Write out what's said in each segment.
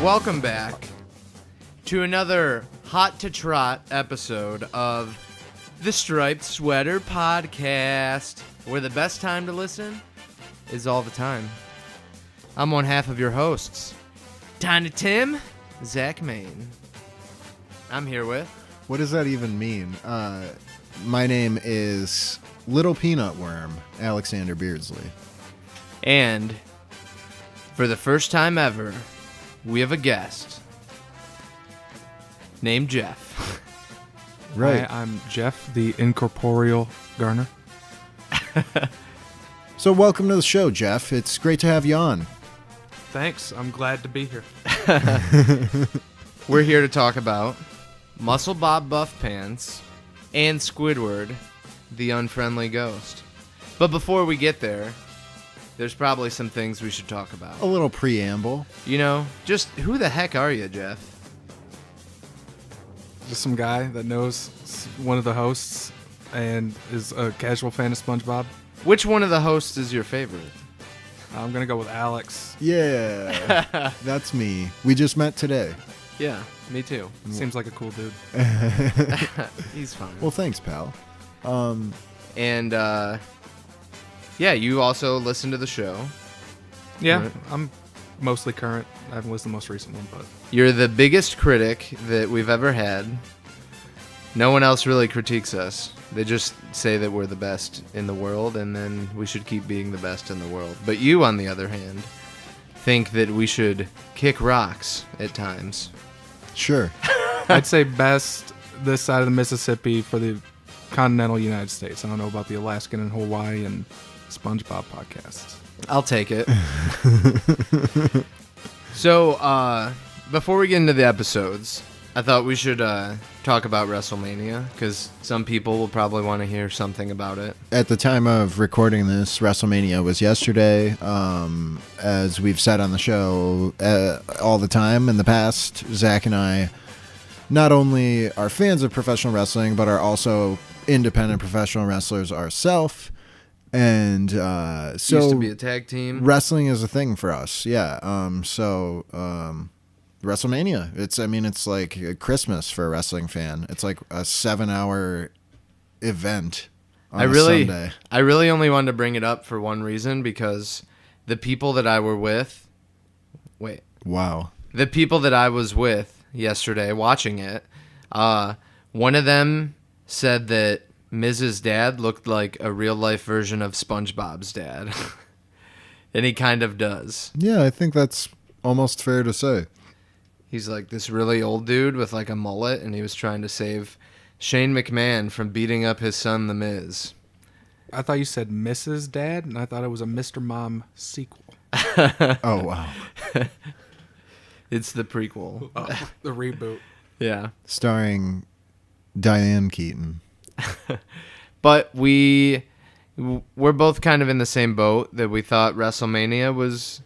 Welcome back to another hot to trot episode of the Striped Sweater Podcast, where the best time to listen is all the time. I'm one half of your hosts, Tiny Tim, Zach Main. I'm here with... What does that even mean? My name is Little Peanut Worm, Alexander Beardslee. And for the first time ever, we have a guest named Jeff. Right. Hi, I'm Jeff, the incorporeal Garner. So welcome to the show, Jeff. It's great to have you on. Thanks. I'm glad to be here. We're here to talk about MuscleBob BuffPants and Squidward the Unfriendly Ghost. But before we get there, there's probably some things we should talk about. A little preamble. You know, just who the heck are you, Jeff? Just some guy that knows one of the hosts and is a casual fan of SpongeBob. Which one of the hosts is your favorite? I'm going to go with Alex. Yeah, that's me. We just met today. Yeah, me too. Seems like a cool dude. He's fine. Well, thanks, pal. And, yeah, you also listen to the show. Yeah, Right. I'm mostly current. I haven't listened to the most recent one, but... You're the biggest critic that we've ever had. No one else really critiques us. They just say that we're the best in the world, and then we should keep being the best in the world. But you, on the other hand, think that we should kick rocks at times. Sure. I'd say best this side of the Mississippi for the continental United States. I don't know about the Alaskan and Hawaii and SpongeBob podcasts. I'll take it. So, before we get into the episodes, I thought we should talk about WrestleMania, because some people will probably want to hear something about it. At the time of recording this, WrestleMania was yesterday. As we've said on the show all the time in the past, Zach and I not only are fans of professional wrestling, but are also independent professional wrestlers ourselves. And so Used to be a tag team. wrestling is a thing for us. Yeah. WrestleMania. It's like a Christmas for a wrestling fan. It's like a 7-hour event on a Sunday. I really only wanted to bring it up for one reason, because the people that I were with... Wait. Wow. The people that I was with yesterday watching it, one of them said that Miz's dad looked like a real-life version of SpongeBob's dad. And he kind of does. Yeah, I think that's almost fair to say. He's like this really old dude with like a mullet, and he was trying to save Shane McMahon from beating up his son, The Miz. I thought you said Mrs. Dad, and I thought it was a Mr. Mom sequel. Oh, wow. It's the prequel. Oh, the reboot. Yeah. Starring Diane Keaton. But we're both kind of in the same boat that we thought WrestleMania was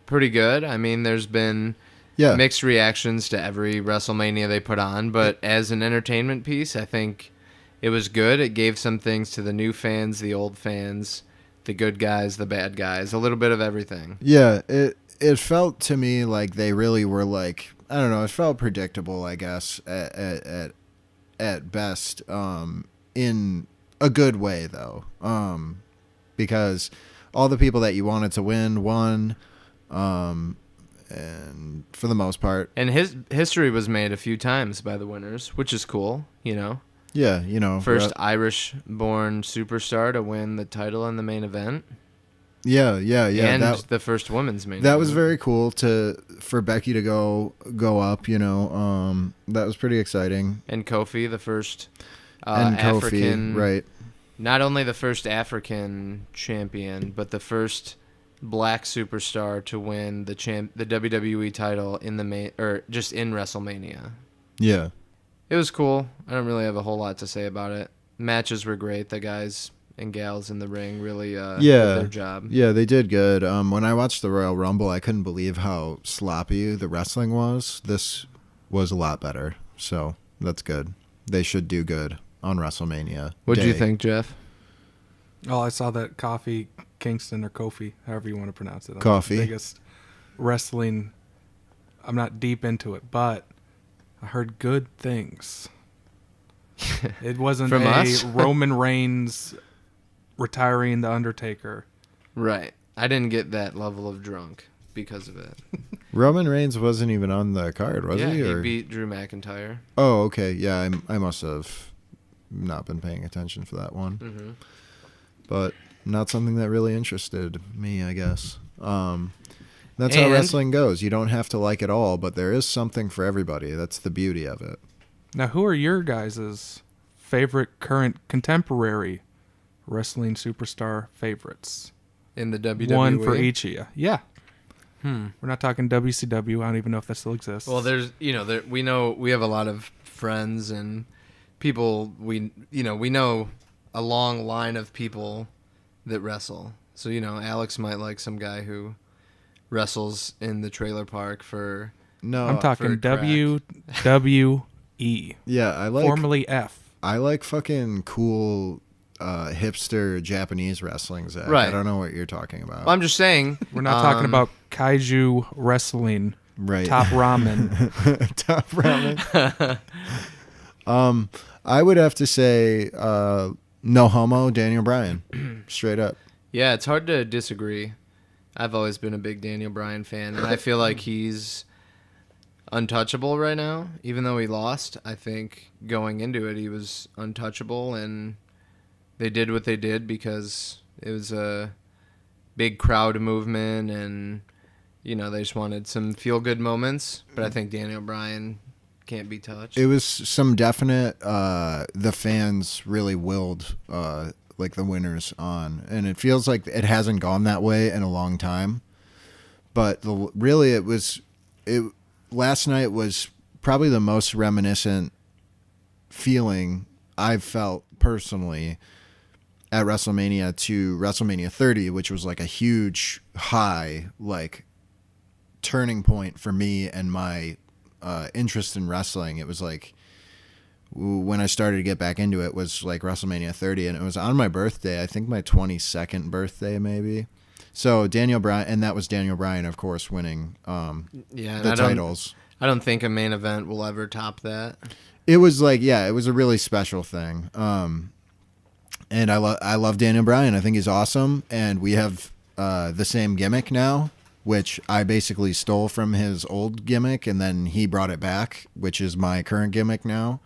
pretty good. I mean, there's been mixed reactions to every WrestleMania they put on, but as an entertainment piece, I think it was good. It gave some things to the new fans, the old fans, the good guys, the bad guys, a little bit of everything. Yeah, it felt to me like they really were like, I don't know, it felt predictable, I guess, at best, in a good way, though, because all the people that you wanted to win won, and for the most part. And his history was made a few times by the winners, which is cool, you know? Yeah, you know. First Irish-born superstar to win the title in the main event. Yeah. And the first women's main event. That was very cool for Becky to go up, you know. That was pretty exciting. And Kofi, the first and African... Kofi, right. Not only the first African champion, but the first black superstar to win the WWE title in the main, or just in WrestleMania. Yeah. It was cool. I don't really have a whole lot to say about it. Matches were great. The guys and gals in the ring really did their job. Yeah, they did good. When I watched the Royal Rumble, I couldn't believe how sloppy the wrestling was. This was a lot better, so that's good. They should do good on WrestleMania. What'd you think, Jeff? Oh, I saw that Kofi Kingston or Kofi, however you want to pronounce it. Kofi. The biggest wrestling I'm not deep into it, but I heard good things. It wasn't From a us? Roman Reigns retiring the Undertaker. Right. I didn't get that level of drunk because of it. Roman Reigns wasn't even on the card, was yeah, he? He beat Drew McIntyre. Oh, okay. Yeah, I must have not been paying attention for that one. Mm-hmm. But not something that really interested me, I guess. That's how wrestling goes. You don't have to like it all, but there is something for everybody. That's the beauty of it. Now, who are your guys' favorite current contemporary wrestling superstar favorites? In the WWE? One for each of you. Yeah. We're not talking WCW. I don't even know if that still exists. Well, there's, we know we have a lot of friends and people we know a long line of people that wrestle. So, Alex might like some guy who wrestles in the trailer park for... No, I'm talking WWE. Yeah, I like... Formerly F. I like fucking cool hipster Japanese wrestling, Zach. Right. I don't know what you're talking about. Well, I'm just saying... We're not talking about kaiju wrestling. Right. Top ramen. Top ramen. I would have to say no homo Daniel Bryan. Straight up. Yeah, it's hard to disagree. I've always been a big Daniel Bryan fan, and I feel like he's untouchable right now. Even though he lost, I think going into it, he was untouchable, and they did what they did because it was a big crowd movement, and, they just wanted some feel-good moments. But I think Daniel Bryan can't be touched. It was some definite, the fans really willed like the winners on, and it feels like it hasn't gone that way in a long time. But last night was probably the most reminiscent feeling I've felt personally at WrestleMania to WrestleMania 30, which was like a huge high, like turning point for me and my interest in wrestling. It was like when I started to get back into it was like WrestleMania 30, and it was on my birthday. I think my 22nd birthday, maybe. So Daniel Bryan, and that was Daniel Bryan, of course, winning the titles. I don't think a main event will ever top that. It was like, it was a really special thing. And I love Daniel Bryan. I think he's awesome, and we have the same gimmick now, which I basically stole from his old gimmick, and then he brought it back, which is my current gimmick now.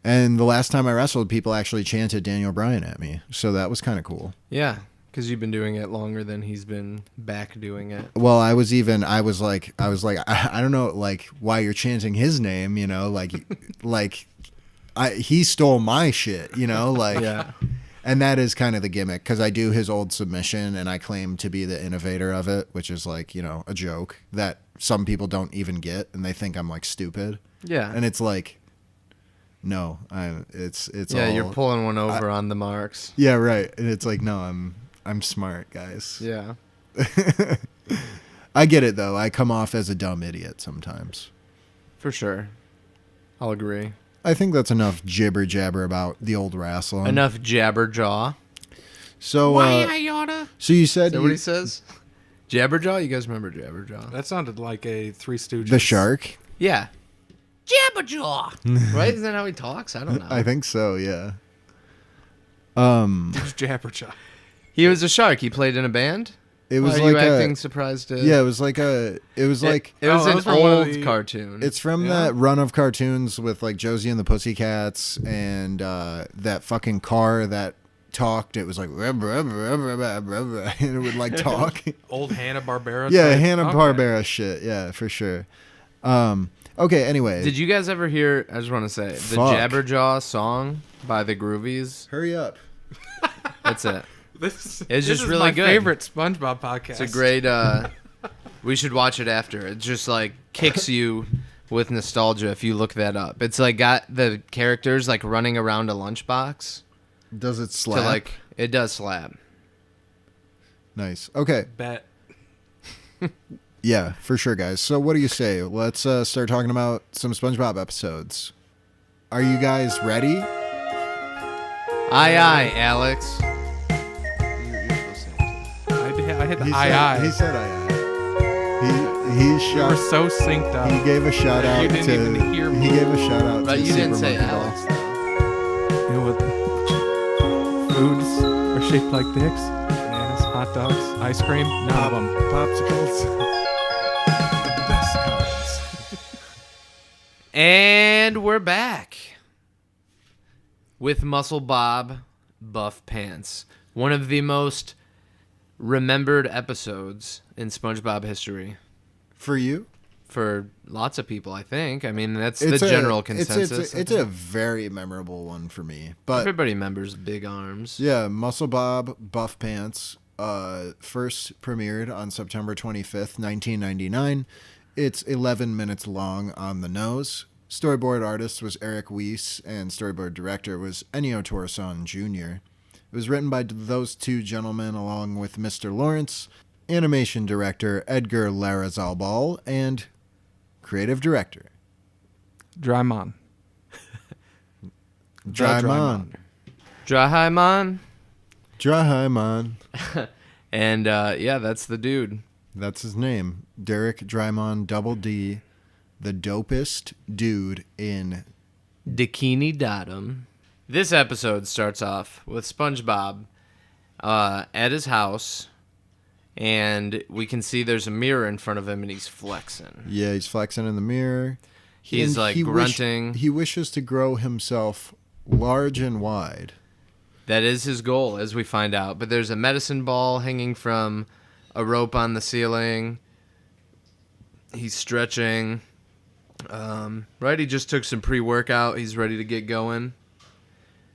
And the last time I wrestled, people actually chanted Daniel Bryan at me, so that was kind of cool. Yeah, because you've been doing it longer than he's been back doing it. Well, I was like, I don't know, like, why you're chanting his name, he stole my shit, like. Yeah. And that is kind of the gimmick, because I do his old submission, and I claim to be the innovator of it, which is like, a joke that some people don't even get, and they think I'm like stupid. Yeah. And it's like, no, it's yeah, all, you're pulling one over on the marks. Yeah, right. And it's like, no, I'm smart, guys. Yeah. I get it though. I come off as a dumb idiot sometimes. For sure. I'll agree. I think that's enough jibber jabber about the old wrestling. Enough jabberjaw. So So you said Is that what he says? Jabberjaw? You guys remember Jabberjaw? That sounded like a Three Stooges. The shark? Yeah. Jabberjaw. Right? Isn't that how he talks? I don't know. I think so, yeah. Who's Jabberjaw? He was a shark. He played in a band? It was Are like you acting surprised to... Yeah, it was like an old cartoon. It's from that run of cartoons with like Josie and the Pussycats and that fucking car that talked. It was like and it would like talk. Old Hanna-Barbera. Yeah, Hanna-Barbera shit. Yeah, for sure. Okay, anyway. Did you guys ever hear, I just want to say, the Jabberjaw song by the Groovies? Hurry up. That's it. This just is really my good. favorite SpongeBob podcast. It's a great, we should watch it after. It just like kicks you with nostalgia if you look that up. It's like got the characters like running around a lunchbox. Does it slap? It does slap. Nice. Okay. Bet. Yeah, for sure, guys. So what do you say? Let's start talking about some SpongeBob episodes. Are you guys ready? Aye, aye, Alex. I hit the He aye. He said aye. We were so synced up. He gave a shout out. You didn't even hear me. He gave a shout out. But to you didn't Super say Monkey Alex, Ball. though. You know what? Foods are shaped like dicks. Bananas, hot dogs, ice cream. None of them. Popsicles. The best kinds. And we're back with MuscleBob BuffPants, one of the most remembered episodes in SpongeBob history. For you? For lots of people, I think. I mean, that's the general consensus. It's a very memorable one for me. But everybody remembers Big Arms. yeah, MuscleBob BuffPants first premiered on September 25th, 1999. It's 11 minutes long on the nose. Storyboard artist was Eric Weiss, and storyboard director was Ennio Torreson Jr. It was written by those two gentlemen along with Mr. Lawrence, animation director Edgar Larrazabal, and creative director Drymon. Drymon. Drymon. And yeah, that's the dude. That's his name. Derek Drymon, Double D, the dopest dude in Bikini Bottom. This episode starts off with SpongeBob at his house, and we can see there's a mirror in front of him, and he's flexing. Yeah, he's flexing in the mirror. He's like grunting. He wishes to grow himself large and wide. That is his goal, as we find out. But there's a medicine ball hanging from a rope on the ceiling. He's stretching. Right, he just took some pre-workout. He's ready to get going.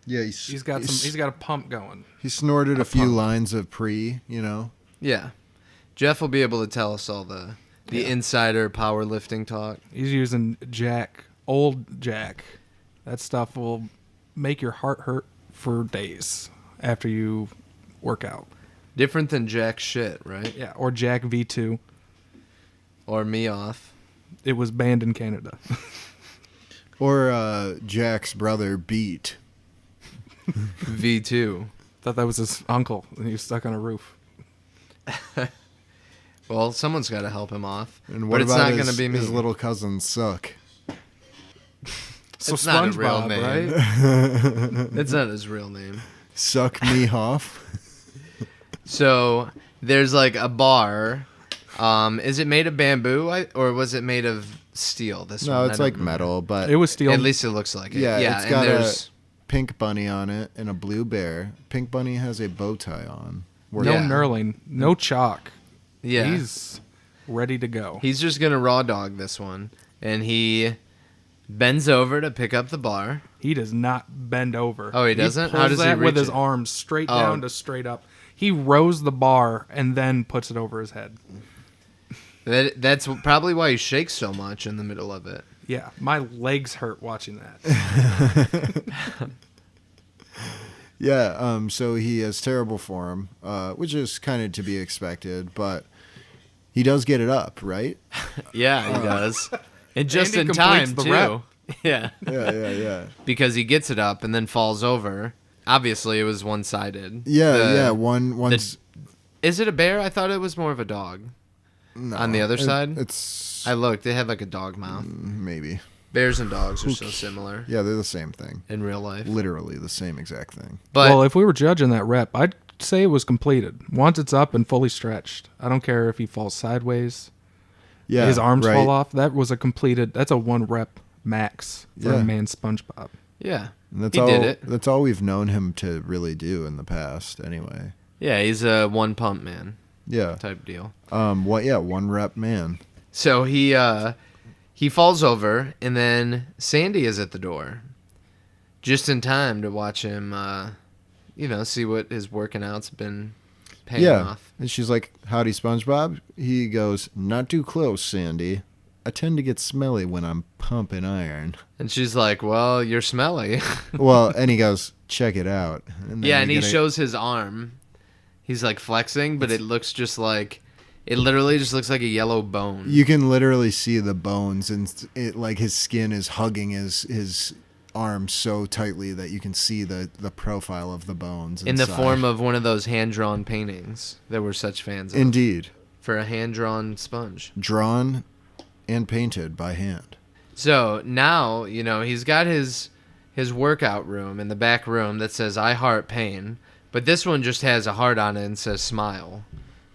Yeah, He's got a pump going. He snorted a few lines of pre, you know. Yeah. Jeff will be able to tell us all the insider powerlifting talk. He's using Jack, old Jack. That stuff will make your heart hurt for days after you work out. Different than Jack shit, right? Yeah, or Jack V2. Or me off. It was banned in Canada. Or Jack's brother Beat. V2. Thought that was his uncle, and he was stuck on a roof. Well, someone's got to help him off. And what but it's about not going to be me. His little cousin Suck. So it's not a real SpongeBob, name. right? It's not his real name. Suck me off. So there's like a bar. Is it made of bamboo or was it made of steel? This one? No, it's like metal, but It was steel. At least it looks like it. yeah, Yeah, it's and got there's a pink bunny on it and a blue bear. Pink bunny has a bow tie on. no Yeah. knurling, no chalk. yeah. He's ready to go. He's just gonna raw dog this one, and he bends over to pick up the bar. He does not bend over. Oh, he doesn't? He pulls How does he that with reach his it? arms straight Oh. down to straight up. He rows the bar and then puts it over his head. That's probably why he shakes so much in the middle of it. Yeah, my legs hurt watching that. Yeah, so he has terrible form, which is kind of to be expected, but he does get it up, right? Yeah, he does, and just And he in time completes the too. rep. Yeah, Yeah. because he gets it up and then falls over. Obviously, it was one-sided. Yeah, one's... Is it a bear? I thought it was more of a dog. No, On the other side? It's... I looked. They had like a dog mouth. Maybe. Bears and dogs are so similar Yeah, they're the same thing. in real life. Literally the same exact thing. But Well, if we were judging that rep, I'd say it was completed. Once it's up and fully stretched. I don't care if he falls sideways. Yeah, His arms right. fall off. That was a completed. That's a 1 rep max for Yeah. a man SpongeBob. yeah, And that's he all, did it. That's all we've known him to really do in the past, anyway. Yeah, he's a one pump man Yeah. type deal. What? Yeah, 1 rep man. So he falls over, and then Sandy is at the door, just in time to watch him, see what his working out's been paying off. And she's like, "Howdy, SpongeBob." He goes, "Not too close, Sandy. I tend to get smelly when I'm pumping iron." And she's like, "Well, you're smelly." Well, and he goes, "Check it out." And then Yeah, and we he get a- shows his arm. He's like flexing, but it looks just like it literally just looks like a yellow bone. You can literally see the bones, and it like his skin is hugging his arm so tightly that you can see the profile of the bones in the inside. form of one of those hand-drawn paintings that we're such fans of. Indeed. for a hand-drawn sponge. Drawn and painted by hand. So now, he's got his workout room in the back room that says, I heart pain. But this one just has a heart on it and says smile.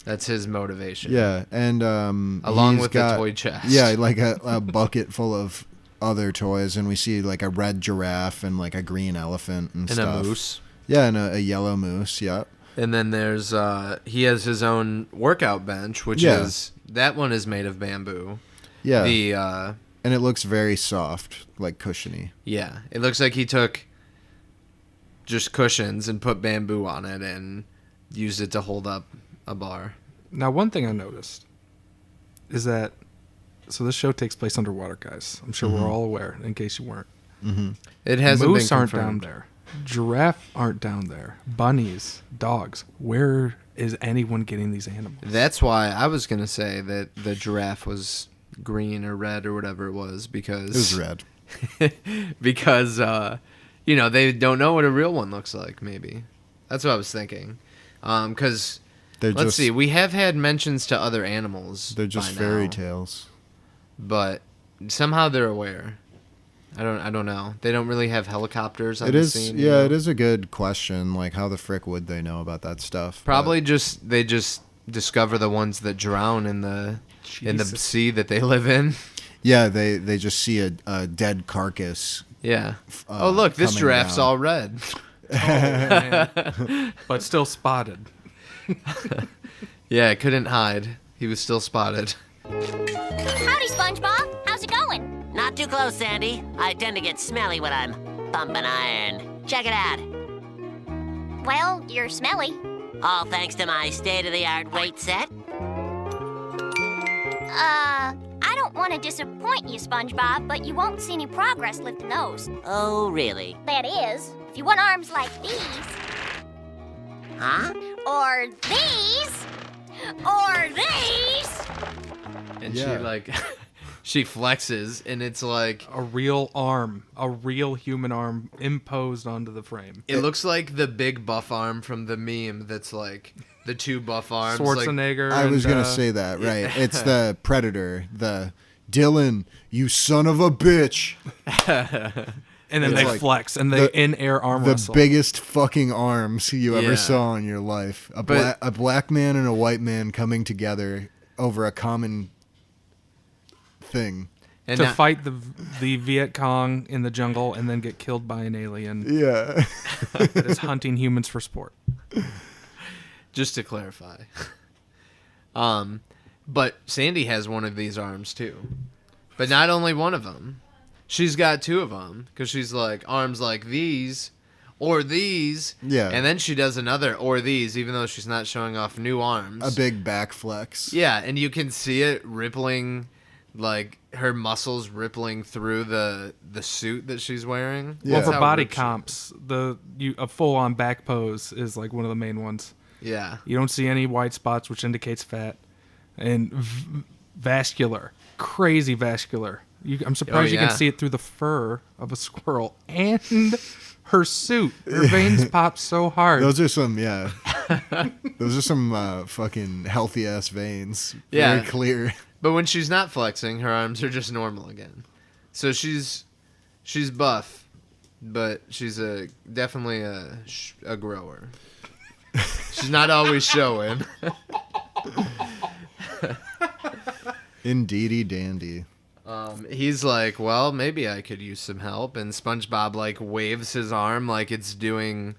That's his motivation. Yeah, and along with the toy chest. Yeah, like a bucket full of other toys, and we see like a red giraffe and like a green elephant and stuff. And a moose. Yeah, and a yellow moose, yep. And then there's, he has his own workout bench, which is, that one is made of bamboo. Yeah. And it looks very soft, like cushiony. Yeah, it looks like he took just cushions and put bamboo on it and used it to hold up a bar. Now, one thing I noticed is that, so this show takes place underwater, guys. I'm sure we're all aware, in case you weren't. Mm-hmm. It hasn't Moose been aren't confirmed. down there. Giraffe aren't down there. Bunnies, dogs. Where is anyone getting these animals? That's why I was going to say that the giraffe was green or red or whatever it was, because... It was red. because, they don't know what a real one looks like, maybe. That's what I was thinking. Because... Let's see. We have had mentions to other animals. They're just fairy tales, but somehow they're aware. I don't know. They don't really have helicopters on the scene. Yeah, it is a good question. Like, how the frick would they know about that stuff? Probably they just discover the ones that drown in the sea that they live in. Yeah, they just see a dead carcass. Yeah. Oh, look, this giraffe's all red. But still spotted. Yeah, couldn't hide. He was still spotted. Howdy, SpongeBob. How's it going? Not too close, Sandy. I tend to get smelly when I'm pumping iron. Check it out. Well, you're smelly. All thanks to my state-of-the-art weight set. I don't want to disappoint you, SpongeBob, but you won't see any progress lifting those. Oh, really? That is, if you want arms like these... Huh? Or these. Or these. And she flexes, and it's like a real arm, a real human arm imposed onto the frame. It looks like the big buff arm from the meme that's like the two buff arms. Schwarzenegger. I was going to say that, right. Yeah. It's the Predator, the Dylan, you son of a bitch. And then they flex, and they in-air arm wrestle. The biggest fucking arms you ever saw in your life. A black man and a white man coming together over a common thing. And to fight the Viet Cong in the jungle and then get killed by an alien. Yeah. That is hunting humans for sport. Just to clarify. But Sandy has one of these arms, too. But not only one of them. She's got two of them, because she's like, arms like these, or these. Yeah. And then she does another, or these, even though she's not showing off new arms. A big back flex. Yeah, and you can see it rippling, like, her muscles rippling through the suit that she's wearing. Yeah. Well, for body comps, a full-on back pose is, like, one of the main ones. Yeah. You don't see any white spots, which indicates fat. And vascular. Crazy vascular. I'm surprised you can see it through the fur of a squirrel and her suit. Her veins pop so hard. Those are some, those are some fucking healthy ass veins. Very clear. But when she's not flexing, her arms are just normal again. So she's buff, but she's definitely a grower. She's not always showing. Indeedy dandy. He's like, well, maybe I could use some help. And SpongeBob, like, waves his arm like it's doing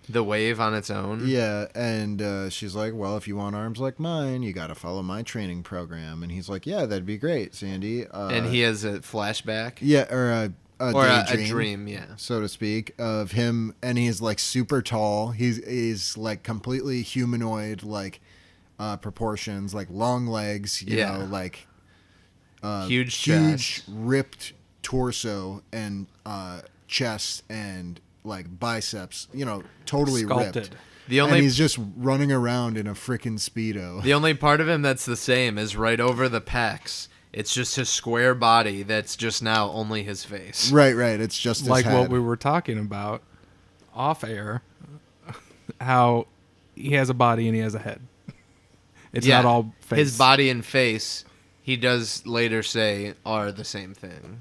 the wave on its own. Yeah, and she's like, well, if you want arms like mine, you got to follow my training program. And he's like, yeah, that'd be great, Sandy. And he has a flashback. Yeah, or a dream, yeah. So to speak, of him. And he's, like, super tall. He's like, completely humanoid, like, proportions, like, long legs, you know, like... huge chest, ripped torso and chest and like biceps, totally sculpted. Ripped. And he's just running around in a frickin' Speedo. The only part of him that's the same is right over the pecs. It's just his square body that's just now only his face. Right. It's just his like head. What we were talking about off air, how he has a body and he has a head. It's not all face. His body and face, he does later say, are the same thing.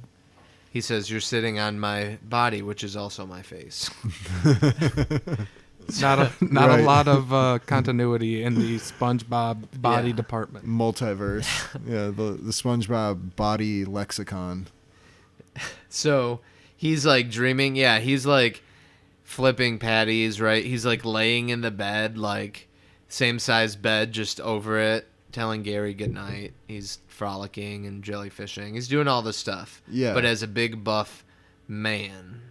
He says, "You're sitting on my body, which is also my face." Not a lot of continuity in the SpongeBob body department. Multiverse. Yeah, the SpongeBob body lexicon. So he's like dreaming. Yeah, he's like flipping patties, right? He's like laying in the bed, like same size bed, just over it, telling Gary goodnight. He's frolicking and jellyfishing. He's doing all this stuff. Yeah. But as a big buff man.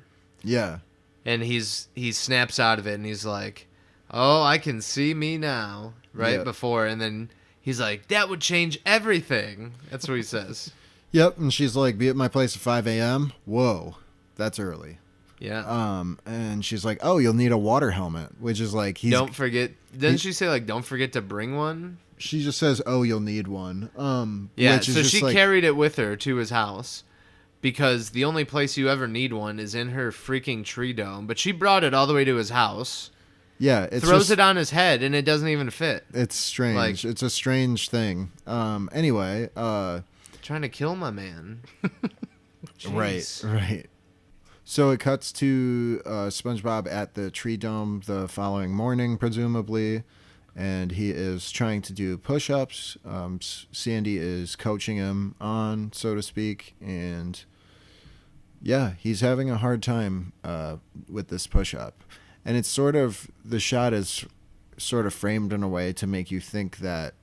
Yeah. And he snaps out of it and he's like, "Oh, I can see me now." Right before. And then he's like, "That would change everything." That's what he says. Yep. And she's like, "Be at my place at 5 a.m. Whoa, that's early. Yeah. And she's like, "Oh, you'll need a water helmet," which is like, don't forget. Doesn't she say like, "Don't forget to bring one"? She just says, "Oh, you'll need one." Yeah. Which is So just she like, carried it with her to his house. Because the only place you ever need one is in her freaking tree dome. But she brought it all the way to his house. Yeah. Throws it on his head, and it doesn't even fit. It's strange. Like, it's a strange thing. Anyway. Trying to kill my man. Right. So it cuts to SpongeBob at the tree dome the following morning, presumably. And he is trying to do push-ups. Sandy is coaching him on, so to speak. And... yeah, he's having a hard time with this push-up. And it's sort of, the shot is sort of framed in a way to make you think that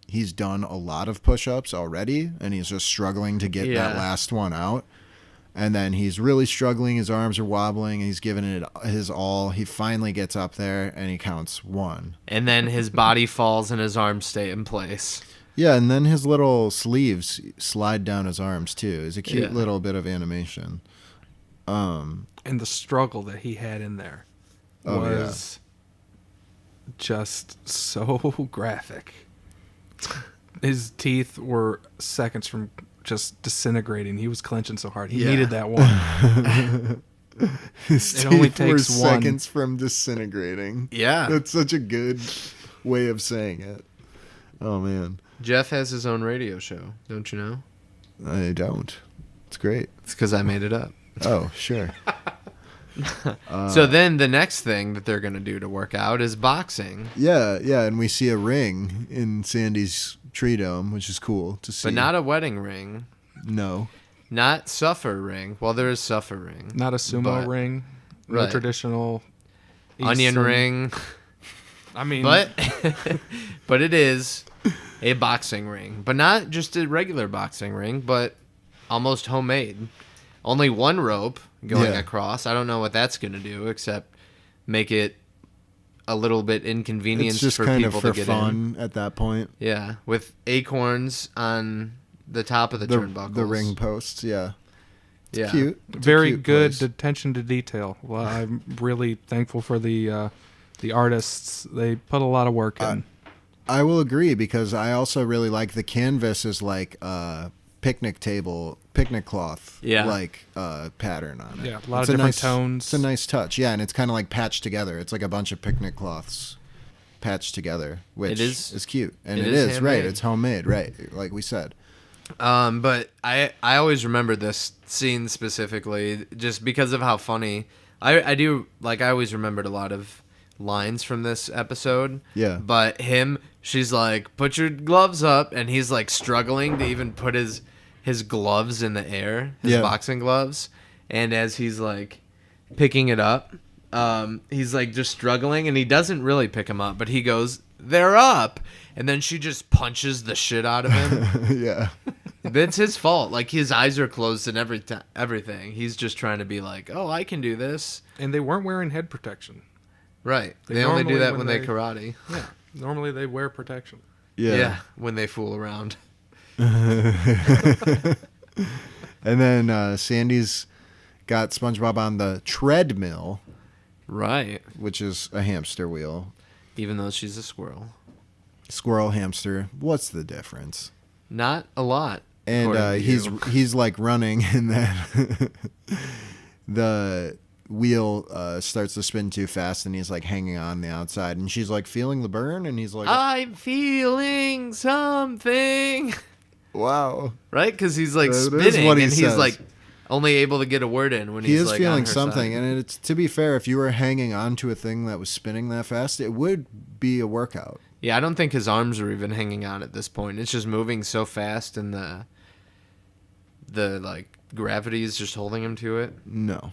he's done a lot of push-ups already, and he's just struggling to get that last one out. And then he's really struggling, his arms are wobbling, and he's giving it his all. He finally gets up there, and he counts 1. And then his body falls and his arms stay in place. Yeah, and then his little sleeves slide down his arms, too. It's a cute little bit of animation. And the struggle that he had in there was just so graphic. His teeth were seconds from just disintegrating. He was clenching so hard. He needed that one. His it only teeth were takes one. seconds from disintegrating. Yeah. That's such a good way of saying it. Oh, man. Jeff has his own radio show. Don't you know? I don't. It's great. It's because I made it up. Oh, sure. So then the next thing that they're going to do to work out is boxing. Yeah, and we see a ring in Sandy's tree dome, which is cool to see. But not a wedding ring. No. Not suffer ring. Well, there is suffer ring. Not a sumo ring. No traditional onion ring. I mean... But it is a boxing ring. But not just a regular boxing ring, but almost homemade. Only one rope going across. I don't know what that's going to do except make it a little bit inconvenient for people to get in. At that point. Yeah, with acorns on the top of the turnbuckles. The ring posts, yeah. It's cute. It's very good place. Attention to detail. Well, I'm really thankful for the artists. They put a lot of work in. I will agree because I also really like the canvas is like picnic cloth pattern on it. Yeah, a lot of different tones. It's a nice touch. Yeah, and it's kind of like patched together. It's like a bunch of picnic cloths patched together, which is cute. And it is right. It's homemade, right? Like we said. But I always remember this scene specifically just because of how funny. I do, like, I always remembered a lot of lines from this episode. Yeah. But she's like, "Put your gloves up," and he's like struggling to even put his gloves in the air, his boxing gloves. And as he's like picking it up, he's like just struggling, and he doesn't really pick them up, but he goes, "They're up," and then she just punches the shit out of him. Yeah. It's his fault. Like, his eyes are closed and everything. He's just trying to be like, "Oh, I can do this." And they weren't wearing head protection. Right. They only do that when they karate. Yeah. Normally they wear protection. Yeah. When they fool around. And then Sandy's got SpongeBob on the treadmill. Right. Which is a hamster wheel. Even though she's a squirrel. Squirrel, hamster. What's the difference? Not a lot. And he's like running, and then wheel starts to spin too fast, and he's like hanging on the outside, and she's like feeling the burn, and he's like, I'm feeling something. Wow. Right? Because he's like spinning, and he's like only able to get a word in when he's like feeling on her something. side. And it's, to be fair, if you were hanging on to a thing that was spinning that fast, it would be a workout. Yeah, I don't think his arms are even hanging on at this point. It's just moving so fast, and the like gravity is just holding him to it. No.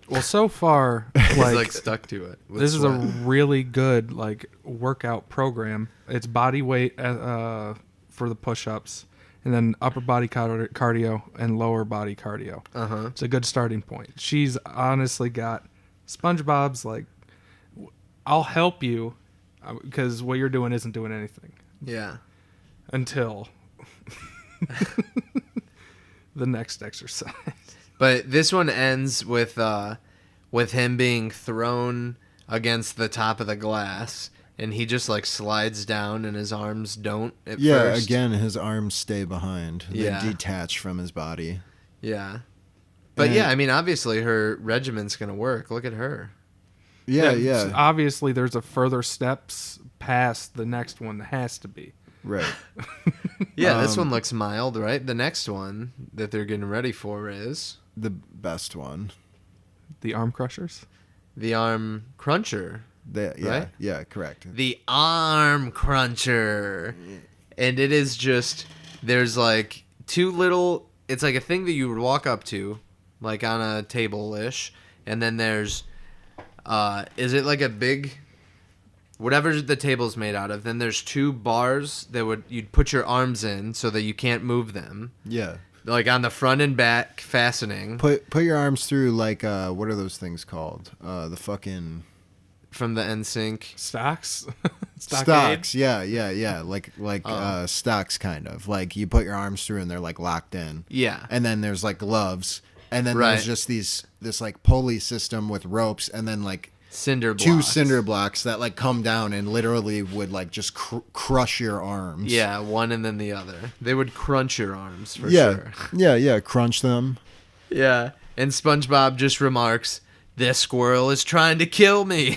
Well, so far, He's like stuck to it. This is a really good like workout program. It's body weight for the push-ups, and then upper body cardio and lower body cardio. It's a good starting point. She's honestly got SpongeBob's like, I'll help you because what you're doing isn't doing anything. Yeah. Until the next exercise. But this one ends with him being thrown against the top of the glass, and he just like slides down, and his arms don't at first. Again, his arms stay behind. Yeah. They detach from his body. Yeah. But yeah, I mean, obviously her regiment's going to work. Look at her. Yeah. Obviously, there's a further steps past the next one that has to be. Right. Yeah, this one looks mild, right? The next one that they're getting ready for is the best one. The arm crushers? The arm cruncher. Right? Yeah, correct. The arm cruncher. And it is just, there's like two little, it's like a thing that you would walk up to, like on a table-ish, and then there's, is it like a big, whatever the table's made out of, then there's two bars that you'd put your arms in so that you can't move them. Yeah. Like on the front and back fastening. Put your arms through like, what are those things called? The fucking... From the NSYNC. Stocks? Stocks, yeah. Like stocks, kind of. Like you put your arms through and they're like locked in. Yeah. And then there's like gloves. And then there's just this like pulley system with ropes, and then like cinder blocks. 2 cinder blocks that like come down and literally would like just crush your arms. Yeah, one and then the other. They would crunch your arms for sure. Yeah, crunch them. Yeah. And SpongeBob just remarks, "This squirrel is trying to kill me."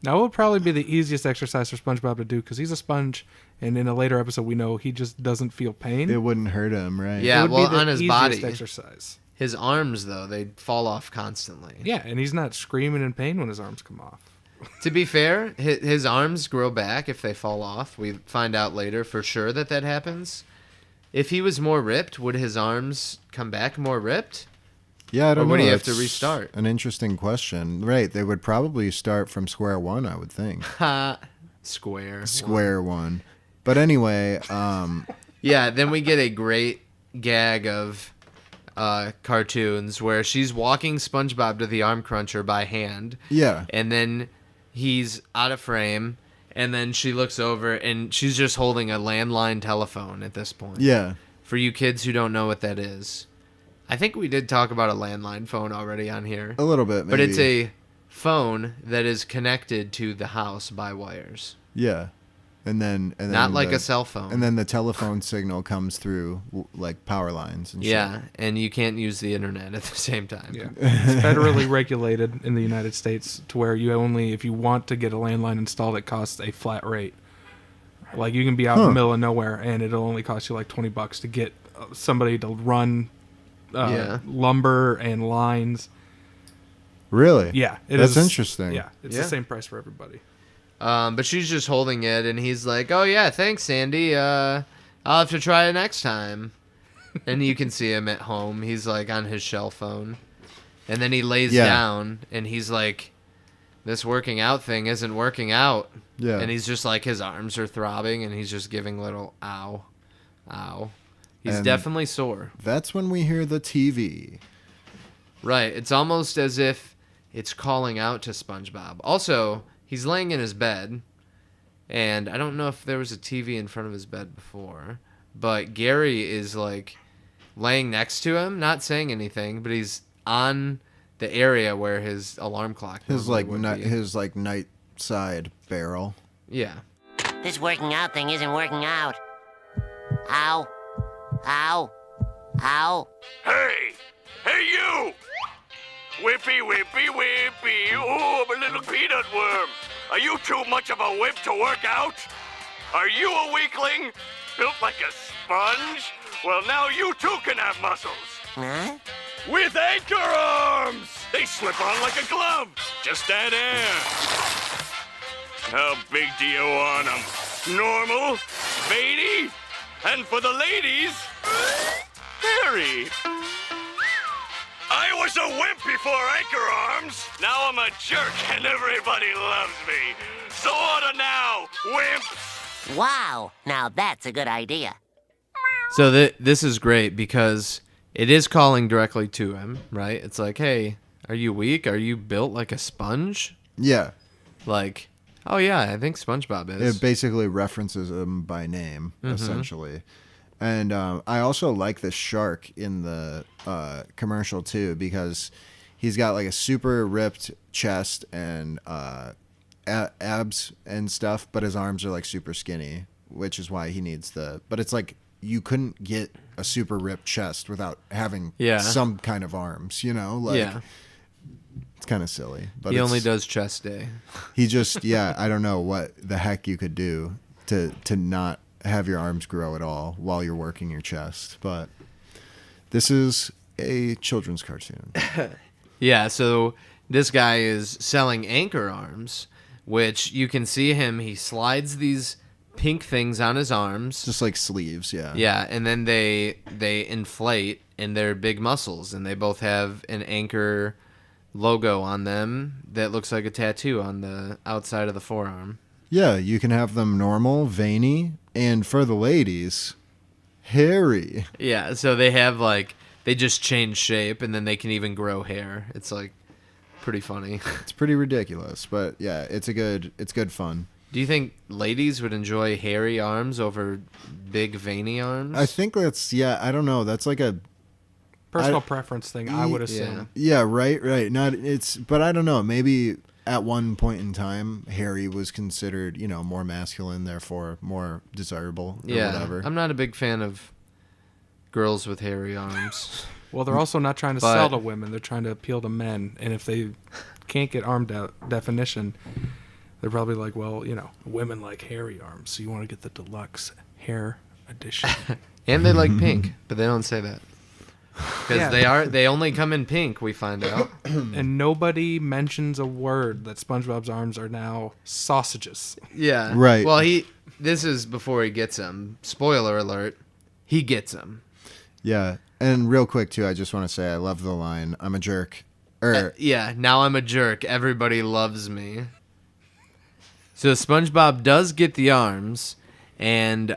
Now, it would probably be the easiest exercise for SpongeBob to do because he's a sponge, and in a later episode, we know he just doesn't feel pain. It wouldn't hurt him, right? Yeah, it would be the on his easiest body. Exercise. His arms, though, they'd fall off constantly. Yeah, and he's not screaming in pain when his arms come off. To be fair, his arms grow back if they fall off. We find out later for sure that happens. If he was more ripped, would his arms come back more ripped? Yeah, I don't know. Or would he have to restart? An interesting question. Right, they would probably start from square one, I would think. Square one. But anyway, yeah, then we get a great gag of cartoons where she's walking SpongeBob to the arm cruncher by hand. Yeah. And then he's out of frame, and then she looks over, and she's just holding a landline telephone at this point. Yeah. For you kids who don't know what that is. I think we did talk about a landline phone already on here. A little bit, maybe. But it's a phone that is connected to the house by wires. Yeah. And then not like a cell phone. And then the telephone signal comes through like power lines and shit. Yeah, and you can't use the internet at the same time. Yeah. It's federally regulated in the United States to where you only, if you want to get a landline installed, it costs a flat rate. Like you can be out in the middle of nowhere and it'll only cost you like $20 to get somebody to run lumber and lines. Really? Yeah. That's interesting. Yeah. It's the same price for everybody. But she's just holding it, and he's like, "Oh yeah, thanks, Sandy. I'll have to try it next time." And you can see him at home. He's like on his shell phone, and then he lays down, and he's like, "This working out thing isn't working out." Yeah. And he's just like, his arms are throbbing, and he's just giving little ow, ow. He's definitely sore. That's when we hear the TV. Right. It's almost as if it's calling out to SpongeBob. Also, he's laying in his bed, and I don't know if there was a TV in front of his bed before, but Gary is like laying next to him, not saying anything, but he's on the area where his alarm clock his night side barrel. Yeah. This working out thing isn't working out. Ow. Ow. Ow. Hey, you! Whippy, whippy, whippy. Oh, I'm a little peanut worm. Are you too much of a whip to work out? Are you a weakling? Built like a sponge? Well, now you too can have muscles. Huh? With anchor arms! They slip on like a glove. Just add air. How big do you want them? Normal? Veiny? And for the ladies, hairy. I was a wimp before anchor arms. Now I'm a jerk and everybody loves me. So order now, wimps. Wow, now that's a good idea. So this is great because it is calling directly to him, right? It's like, hey, are you weak? Are you built like a sponge? Yeah. Like, oh yeah, I think SpongeBob is. It basically references him by name, essentially. And I also like the shark in the commercial too, because he's got like a super ripped chest and abs and stuff, but his arms are like super skinny, which is why he needs but it's like you couldn't get a super ripped chest without having some kind of arms, you know? Like, it's kind of silly. But he only does chest day. He just, I don't know what the heck you could do to not have your arms grow at all while you're working your chest. But this is a children's cartoon. Yeah, so this guy is selling anchor arms, which you can see him. He slides these pink things on his arms. Just like sleeves, yeah. Yeah, and then they inflate, and they're big muscles, and they both have an anchor logo on them that looks like a tattoo on the outside of the forearm. Yeah, you can have them normal, veiny, and for the ladies, hairy. Yeah, so they have like, they just change shape, and then they can even grow hair. It's like pretty funny. It's pretty ridiculous, but yeah, it's good fun. Do you think ladies would enjoy hairy arms over big veiny arms? I think that's, I don't know. That's like a personal preference thing, I would assume. Yeah, right. But I don't know. Maybe at one point in time, hairy was considered, more masculine, therefore more desirable or whatever. I'm not a big fan of girls with hairy arms. Well, they're also not trying to sell to women. They're trying to appeal to men. And if they can't get arm definition, they're probably like, well, women like hairy arms, so you want to get the deluxe hair edition. And they like pink, but they don't say that. Because they only come in pink, we find out. And nobody mentions a word that SpongeBob's arms are now sausages. Yeah. Right. Well, this is before he gets them. Spoiler alert, he gets them. Yeah. And real quick, too, I just want to say I love the line, I'm a jerk. Now I'm a jerk. Everybody loves me. So SpongeBob does get the arms, and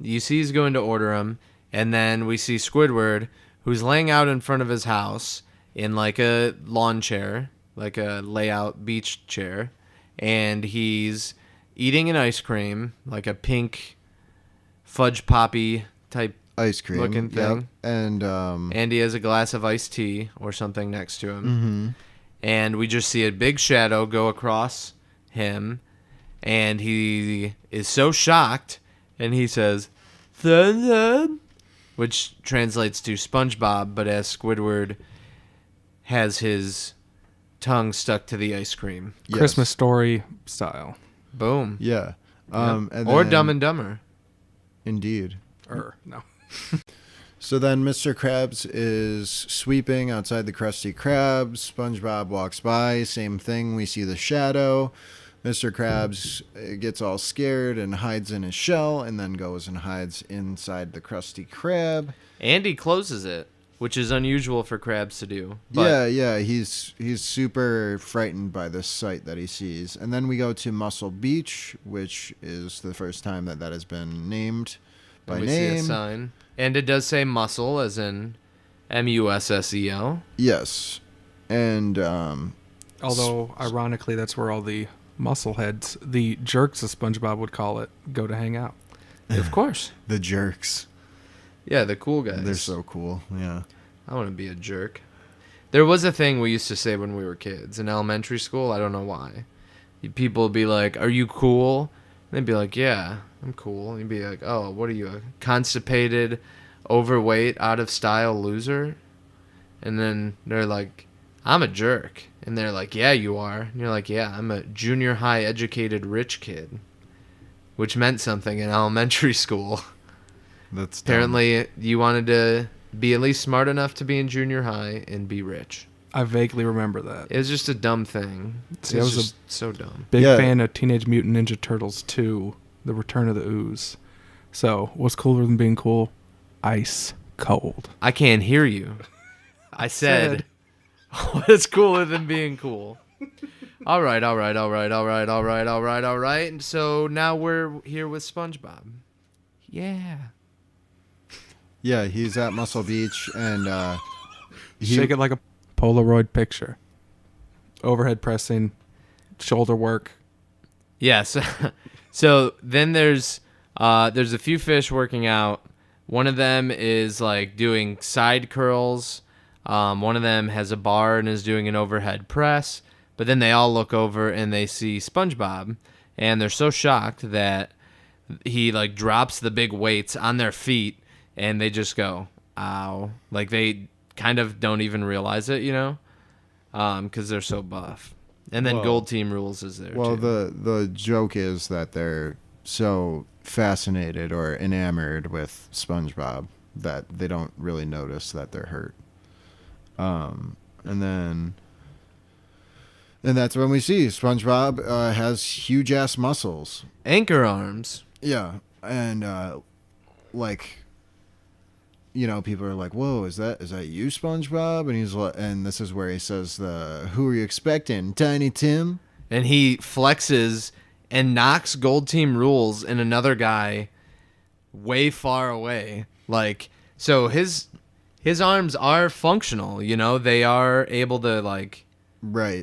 you see he's going to order them, and then we see Squidward, who's laying out in front of his house in like a lawn chair, like a layout beach chair, and he's eating an ice cream, like a pink fudge poppy type ice cream looking thing. Yep. And he has a glass of iced tea or something next to him. Mm-hmm. And we just see a big shadow go across him, and he is so shocked, and he says, "Thun," which translates to SpongeBob, but as Squidward has his tongue stuck to the ice cream. Yes. Christmas Story style. Boom. Yeah. And or Dumb and Dumber. Indeed. No. So then Mr. Krabs is sweeping outside the Krusty Krab. SpongeBob walks by. Same thing. We see the shadow. Mr. Krabs gets all scared and hides in his shell, and then goes and hides inside the Krusty Krab. And he closes it, which is unusual for Krabs to do. But Yeah. He's super frightened by this sight that he sees. And then we go to Muscle Beach, which is the first time that has been named by we name. See a sign. And it does say muscle, as in MUSSEL. Yes. And although, ironically, that's where all the muscle heads, the jerks as SpongeBob would call it, go to hang out. Of course. The jerks. Yeah, the cool guys. They're so cool. Yeah. I want to be a jerk. There was a thing we used to say when we were kids in elementary school. I don't know why. People would be like, "Are you cool?" And they'd be like, "Yeah, I'm cool." And you'd be like, "Oh, what are you, a constipated, overweight, out of style loser?" And then they're like, I'm a jerk. And they're like, yeah, you are. And you're like, yeah, I'm a junior high educated rich kid, which meant something in elementary school. That's apparently you wanted to be at least smart enough to be in junior high and be rich. I vaguely remember that. It was just a dumb thing. See, I was just so dumb. Big fan of Teenage Mutant Ninja Turtles 2, The Return of the Ooze. So, what's cooler than being cool? Ice cold. I can't hear you. I said what is cooler than being cool? All right. And so now we're here with SpongeBob. Yeah. Yeah, he's at Muscle Beach, and shake it like a Polaroid picture. Overhead pressing, shoulder work. Yes. So then there's a few fish working out. One of them is like doing side curls. One of them has a bar and is doing an overhead press. But then they all look over and they see SpongeBob, and they're so shocked that he like drops the big weights on their feet, and they just go, ow. Like they kind of don't even realize it, because they're so buff. And then Gold Team Rules is there too. The joke is that they're so fascinated or enamored with SpongeBob that they don't really notice that they're hurt. And that's when we see SpongeBob has huge ass muscles, anchor arms. Yeah, and people are like, "Whoa, is that you, SpongeBob?" And he's like, and this is where he says, "Who are you expecting, Tiny Tim?" And he flexes and knocks Gold Team Rules and another guy way far away. Like, so his arms are functional. They are able to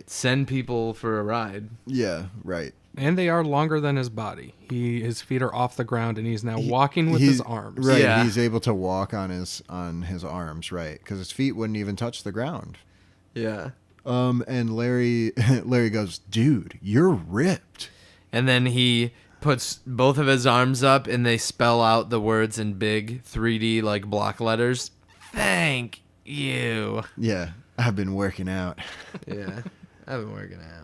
send people for a ride. Yeah, right. And they are longer than his body. His feet are off the ground, and he's now walking with his arms. Right, yeah. He's able to walk on his arms, right? Because his feet wouldn't even touch the ground. Yeah. And Larry goes, "Dude, you're ripped." And then he puts both of his arms up, and they spell out the words in big 3D block letters. Thank you. Yeah, I've been working out. Yeah, I've been working out.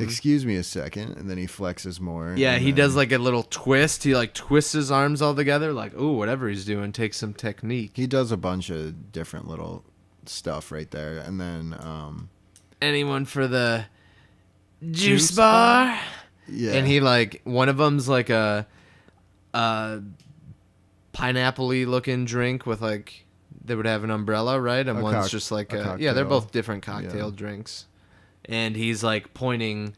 Excuse me a second, and then he flexes more. Yeah, he does a little twist. He twists his arms all together, ooh, whatever he's doing takes some technique. He does a bunch of different little stuff right there, and then anyone for the juice bar? Yeah, and he one of them's a pineapple-y looking drink with they would have an umbrella, right? And one's just yeah, they're both different cocktail drinks. And he's pointing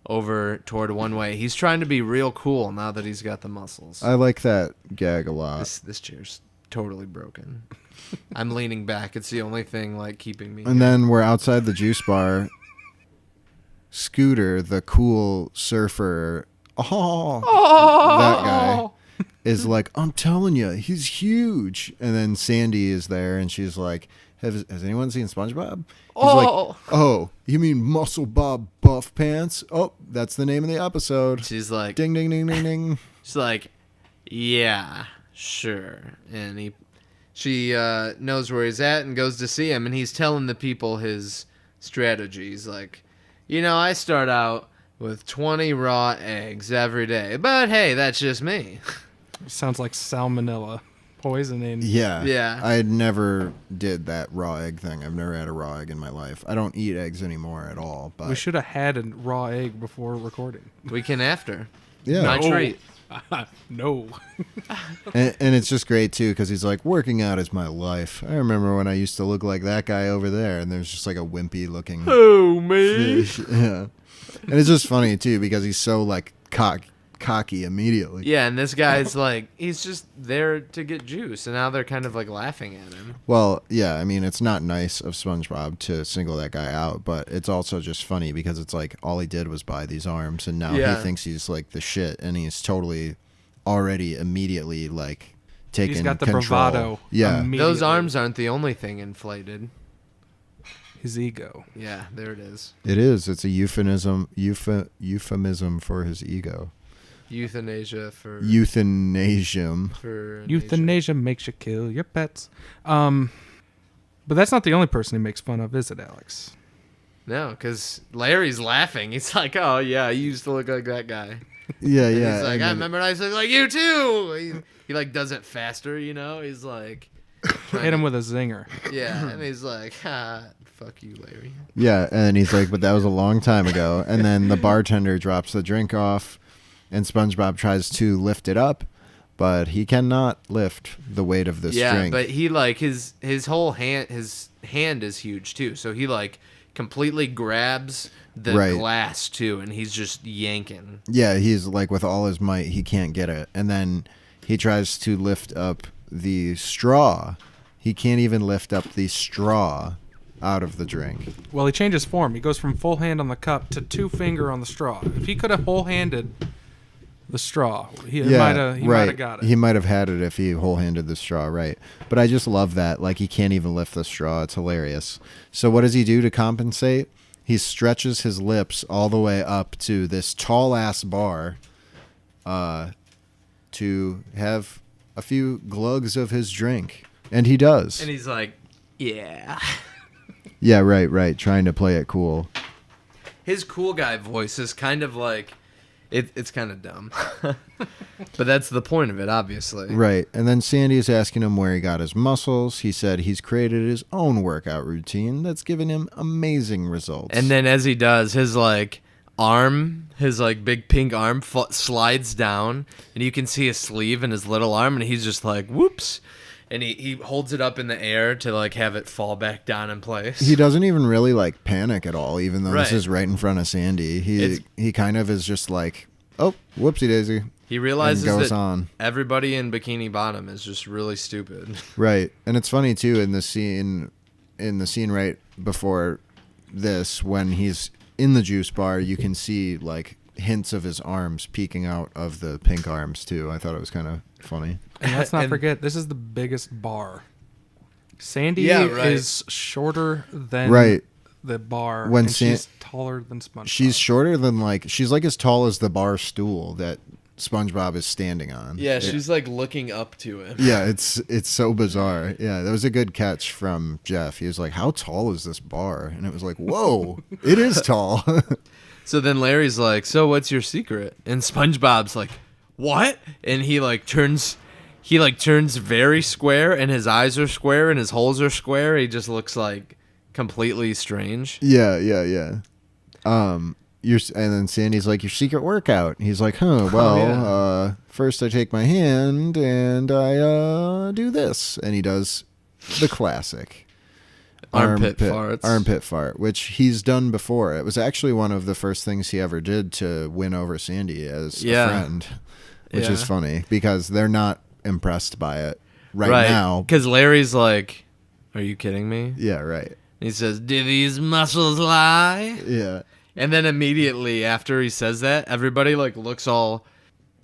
over toward one way. He's trying to be real cool now that he's got the muscles. I like that gag a lot. This chair's totally broken. I'm leaning back. It's the only thing keeping me. And then we're outside the juice bar. Scooter, the cool surfer, that guy is I'm telling you, he's huge. And then Sandy is there, and she's like, Has anyone seen SpongeBob? He's oh, you mean MuscleBob BuffPants? Oh, that's the name of the episode. She's like, ding, ding, ding, ding, ding. She's like, yeah, sure. And she knows where he's at and goes to see him, and he's telling the people his strategies. I start out with 20 raw eggs every day, but hey, that's just me. Sounds like salmonella poisoning. Yeah. I never did that raw egg thing. I've never had a raw egg in my life. I don't eat eggs anymore at all. But we should have had a raw egg before recording. We can after. Yeah. My treat. No. and it's just great, too, because he's like, working out is my life. I remember when I used to look like that guy over there, and there's just a wimpy looking fish. Yeah. And it's just funny, too, because he's so, cocky immediately. Yeah, and this guy's he's just there to get juice, and now they're kind of laughing at him. Well, yeah, I mean, it's not nice of SpongeBob to single that guy out, but it's also just funny because it's all he did was buy these arms, and now he thinks he's the shit, and he's totally already immediately taking He's got the control. Bravado. Yeah. Those arms aren't the only thing inflated. His ego. Yeah, there it is. It is. It's a euphemism for his ego. Euthanasia for Euthanasia makes you kill your pets. But that's not the only person he makes fun of, is it, Alex? No, because Larry's laughing. He's like, "Oh yeah, you used to look like that guy." Yeah, And yeah. he's like, "I remember I used to look like you too." He like does it faster, you know. He's like, hit him with a zinger. Yeah, and he's like, "Fuck you, Larry." Yeah, and he's like, but that was a long time ago. And then the bartender drops the drink off, and SpongeBob tries to lift it up, but he cannot lift the weight of this drink. Yeah, but he like his whole hand, his hand is huge too. So he like completely grabs the glass too, and he's just yanking. Yeah, he's like with all his might, he can't get it. And then he tries to lift up the straw. He can't even lift up the straw out of the drink. Well, he changes form. He goes from full hand on the cup to 2 finger on the straw. If he could have whole-handed the straw, he might have got it. He might have had it if he whole-handed the straw, right. But I just love that. Like, he can't even lift the straw. It's hilarious. So what does he do to compensate? He stretches his lips all the way up to this tall-ass bar to have a few glugs of his drink. And he does. And he's like, yeah. Yeah, right. Trying to play it cool. His cool guy voice is kind of like, it's kind of dumb. But that's the point of it, obviously. Right. And then Sandy is asking him where he got his muscles. He said he's created his own workout routine that's given him amazing results. And then as he does, his like arm, his like big pink arm slides down, and you can see his sleeve and his little arm, and he's just like, whoops. And he holds it up in the air to like have it fall back down in place. He doesn't even really like panic at all, even though this is right in front of Sandy. He kind of is just like, oh, whoopsie daisy. He realizes and goes that on. Everybody in Bikini Bottom is just really stupid. Right. And it's funny too in the scene right before this, when he's in the juice bar, you can see like hints of his arms peeking out of the pink arms too. I thought it was kind of funny. And let's not forget, this is the biggest bar. Sandy is shorter than the bar, and she's taller than SpongeBob. She's shorter than she's like as tall as the bar stool that SpongeBob is standing on. Yeah, she's like looking up to him. Yeah, it's so bizarre. Yeah, that was a good catch from Jeff. He was like, how tall is this bar? And it was like, whoa, it is tall. So then Larry's like, so what's your secret? And SpongeBob's like, what? And he turns very square, and his eyes are square, and his holes are square. He just looks like completely strange. Yeah. And then Sandy's like, your secret workout. He's like, first I take my hand and I do this. And he does the classic armpit fart, which he's done before. It was actually one of the first things he ever did to win over Sandy as a friend, which is funny because they're not impressed by it right now. Because Larry's like, are you kidding me? Yeah, right. He says, do these muscles lie? Yeah. And then immediately after he says that, everybody looks all...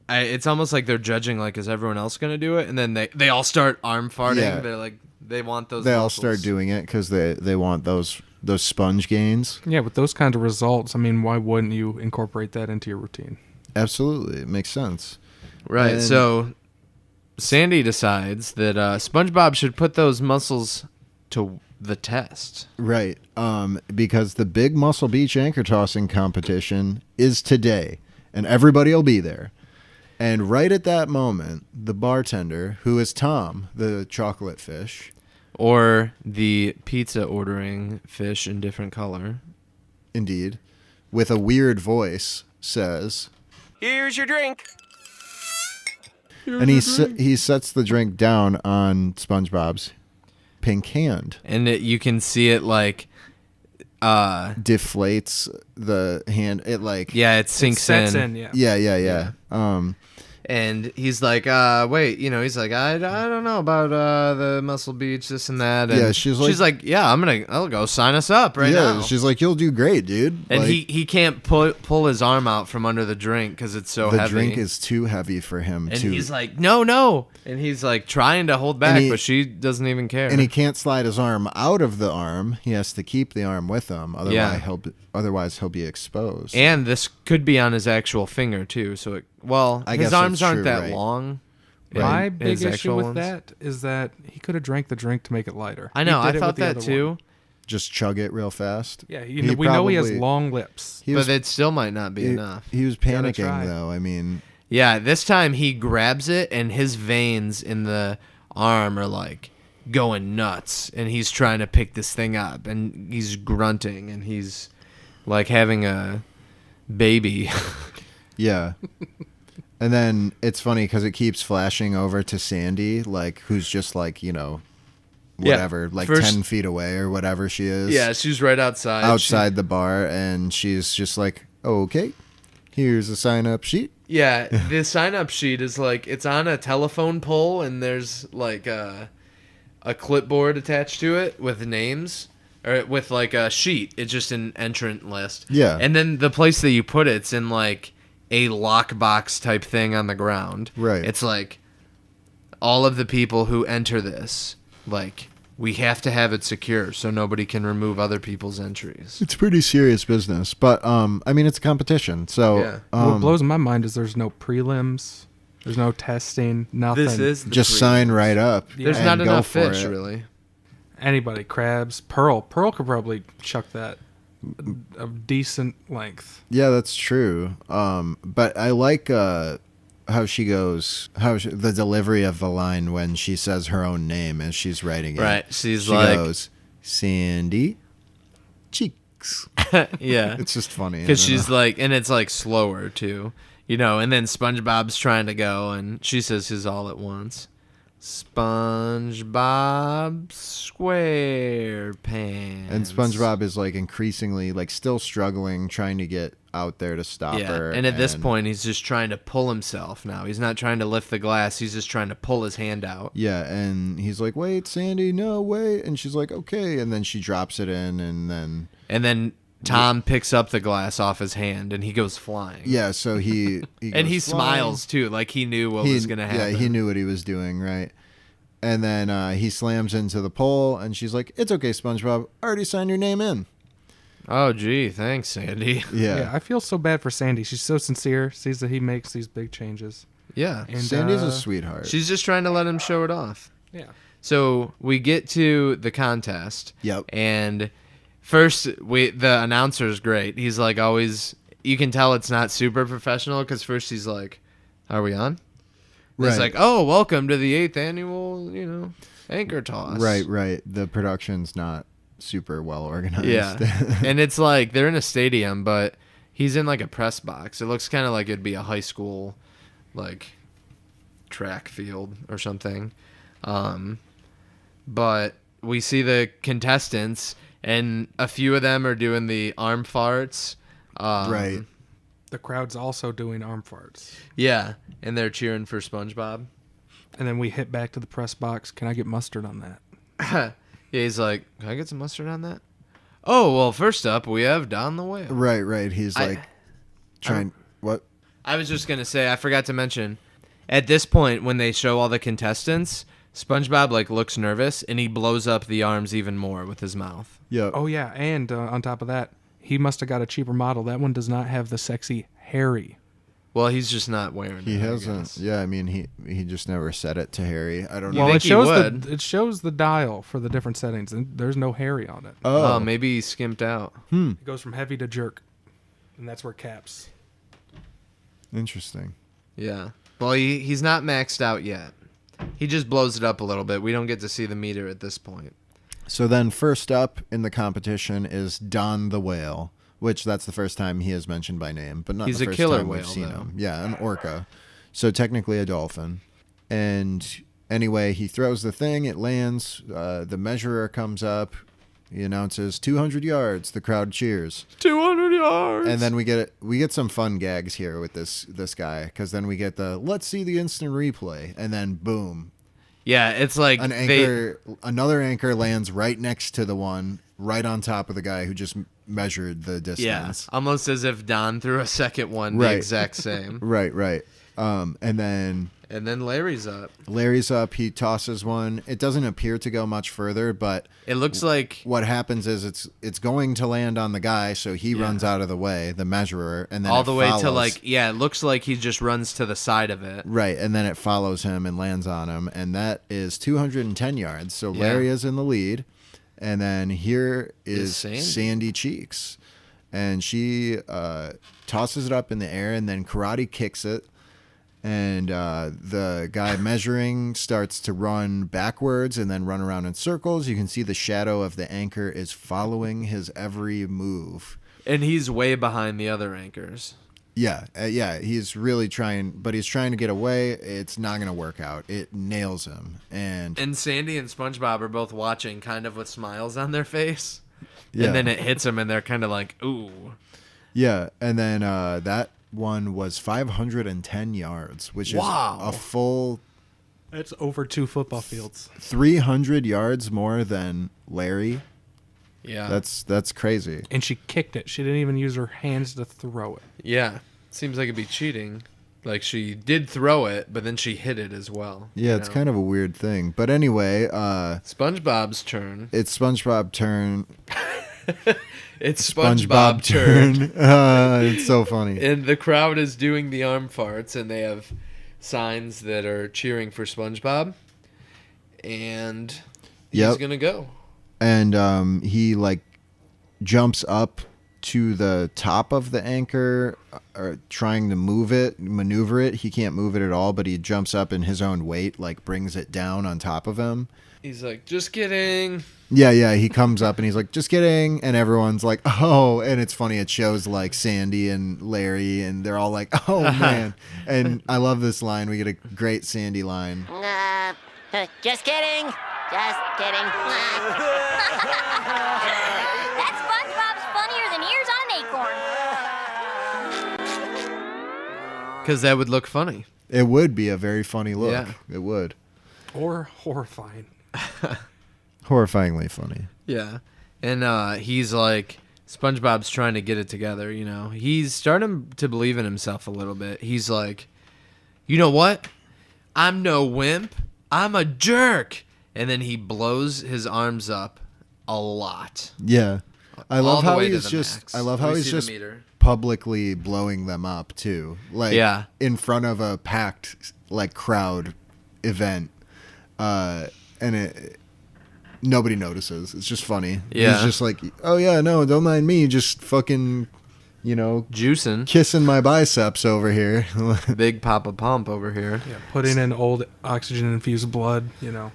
it's almost like they're judging, is everyone else going to do it? And then they all start arm farting. Yeah. They're like, they want those muscles. All start doing it because they want those sponge gains. Yeah, with those kind of results, I mean, why wouldn't you incorporate that into your routine? Absolutely. It makes sense. Right, so Sandy decides that SpongeBob should put those muscles to the test. Right, because the big Muscle Beach anchor tossing competition is today, and everybody will be there. And right at that moment, the bartender, who is Tom, the chocolate fish, or the pizza ordering fish in different color, indeed, with a weird voice, says, "Here's your drink." And he sets the drink down on SpongeBob's pink hand, and you can see it deflates the hand. It sinks in. Yeah. And he's like, wait, he's like, I don't know about the Muscle Beach, this and that. And she's like, yeah, I'll go sign us up now. Yeah, she's like, you'll do great, dude. And he can't pull his arm out from under the drink because it's so heavy. The drink is too heavy for him. And he's like, no. And he's like trying to hold back, but she doesn't even care. And he can't slide his arm out of the arm. He has to keep the arm with him. Otherwise he'll be exposed. And this could be on his actual finger too. So his arms aren't that long. My big His issue actual with ones. that is that he could have drank the drink to make it lighter. I know. He did I it thought with the that other too. one. Just chug it real fast. Yeah, we know he has long lips. But it still might not be enough. He was Gotta panicking try. though. I mean, Yeah, this time he grabs it and his veins in the arm are like going nuts and he's trying to pick this thing up and he's grunting and he's like having a baby. yeah. And then it's funny because it keeps flashing over to Sandy, like who's just like, whatever, like First- 10 feet away or whatever she is. Yeah, she's right outside. Outside the bar, and she's just like, okay, here's a sign-up sheet. Yeah, the sign-up sheet is like, it's on a telephone pole and there's like a clipboard attached to it with names. Or with like a sheet. It's just an entrant list. Yeah. And then the place that you put it's in like a lockbox type thing on the ground. Right. It's like all of the people who enter this, like, we have to have it secure so nobody can remove other people's entries. It's pretty serious business, but I mean, it's a competition, so Yeah. What blows my mind is there's no prelims, there's no testing, nothing. This is the just sign right up. There's and not go enough for fish, it. really. Anybody, crabs, Pearl could probably chuck that of decent length. Yeah, that's true. But I like how she goes, the delivery of the line when she says her own name as she's writing it. Right. She She goes, Sandy Cheeks. Yeah. It's just funny. Because she's like, and it's like slower too, and then SpongeBob's trying to go and she says his all at once. SpongeBob Squarepants. And SpongeBob is like increasingly like still struggling, trying to get out there to stop her. And at this point, he's just trying to pull himself now. He's not trying to lift the glass. He's just trying to pull his hand out. Yeah, and he's like, wait, Sandy, no, wait. And she's like, okay. And then she drops it in, and then Tom picks up the glass off his hand, and he goes flying. yeah, so he And he goes flying. smiles, too, like he knew what was going to happen. Yeah, he knew what he was doing, right? And then he slams into the pole, and she's like, it's okay, SpongeBob. I already signed your name in. Oh, gee, thanks, Sandy. Yeah. I feel so bad for Sandy. She's so sincere, sees that he makes these big changes. Yeah. And, Sandy's a sweetheart. She's just trying to let him show it off. Yeah. So we get to the contest. Yep. And first, the announcer's great. He's like always, you can tell it's not super professional because first he's like, are we on? Right. It's like, oh, welcome to the 8th annual, anchor toss. Right. The production's not super well organized. Yeah. And it's like they're in a stadium, but he's in like a press box. It looks kind of like it'd be a high school, like, track field or something. But we see the contestants, and a few of them are doing the arm farts. Right. The crowd's also doing arm farts. Yeah, and they're cheering for SpongeBob. And then we hit back to the press box. Can I get mustard on that? Yeah, he's like, can I get some mustard on that? Oh, well, first up, we have Don the Whale. Right. He's like trying. What? I was just going to say, I forgot to mention, at this point, when they show all the contestants, SpongeBob, like, looks nervous, and he blows up the arms even more with his mouth. Yeah. Oh, yeah. And on top of that, he must have got a cheaper model. That one does not have the sexy Harry. Well, he's just not wearing it. He I hasn't. guess. Yeah, I mean, he just never said it to Harry. I don't know. You Well, think he would? it shows the dial for the different settings, and there's no Harry on it. Oh, maybe he skimped out. It goes from heavy to jerk, and that's where it caps. Interesting. Yeah. Well, he's not maxed out yet. He just blows it up a little bit. We don't get to see the meter at this point. So then first up in the competition is Don the Whale, which that's the first time he is mentioned by name, but not He's the a first killer time we've whale, seen though. him. Yeah, an orca. So technically a dolphin. And anyway, he throws the thing, it lands, the measurer comes up, he announces 200 yards, the crowd cheers. 200 yards! And then we get some fun gags here with this guy, because then we get the let's see the instant replay, and then boom, yeah, it's like another anchor lands right next to the one right on top of the guy who just measured the distance. Yeah, almost as if Don threw a second one the Right. exact same. Right. And then And then Larry's up. Larry's up. He tosses one. It doesn't appear to go much further, but it looks like what happens is it's going to land on the guy, so he runs out of the way, the measurer, and then all the way follows. to like it looks like he just runs to the side of it. Right, and then it follows him and lands on him, and that is 210 yards. So Larry is in the lead, and then here is Sandy Cheeks, and she tosses it up in the air and then karate kicks it. And the guy measuring starts to run backwards and then run around in circles. You can see the shadow of the anchor is following his every move. And he's way behind the other anchors. Yeah, he's really trying, but he's trying to get away. It's not going to work out. It nails him. And Sandy and SpongeBob are both watching kind of with smiles on their face. Yeah. And then it hits them and they're kind of like, ooh. Yeah, and then that one was 510 yards, which is a full... That's over 2 football fields. 300 yards more than Larry. Yeah. That's crazy. And she kicked it. She didn't even use her hands to throw it. Yeah. Seems like it'd be cheating. Like she did throw it, but then she hit it as well. Yeah, it's kind of a weird thing. But anyway... SpongeBob's turn. It's SpongeBob's turn. It's SpongeBob turn. It's so funny. And the crowd is doing the arm farts, and they have signs that are cheering for SpongeBob. And he's going to go. And he, like, jumps up to the top of the anchor, trying to maneuver it. He can't move it at all, but he jumps up in his own weight, like, brings it down on top of him. He's like, just kidding. Yeah, he comes up and he's like, just kidding. And everyone's like, oh. And it's funny. It shows like Sandy and Larry and they're all like, oh, man. And I love this line. We get a great Sandy line. Just kidding. Just kidding. That SpongeBob's funnier than ears on an acorn. Because that would look funny. It would be a very funny look. Yeah. It would. Or horrifying. Horrifyingly funny. Yeah. And he's like, SpongeBob's trying to get it together, you know. He's starting to believe in himself a little bit. He's like, you know what? I'm no wimp. I'm a jerk. And then he blows his arms up a lot. Yeah. I love how he's just publicly blowing them up too. Like in front of a packed like crowd event. And nobody notices. It's just funny. Yeah. He's just like, oh yeah, no, don't mind me. Just fucking, you know, juicing, kissing my biceps over here. Big Papa Pump over here. Yeah, putting in old oxygen-infused blood, you know.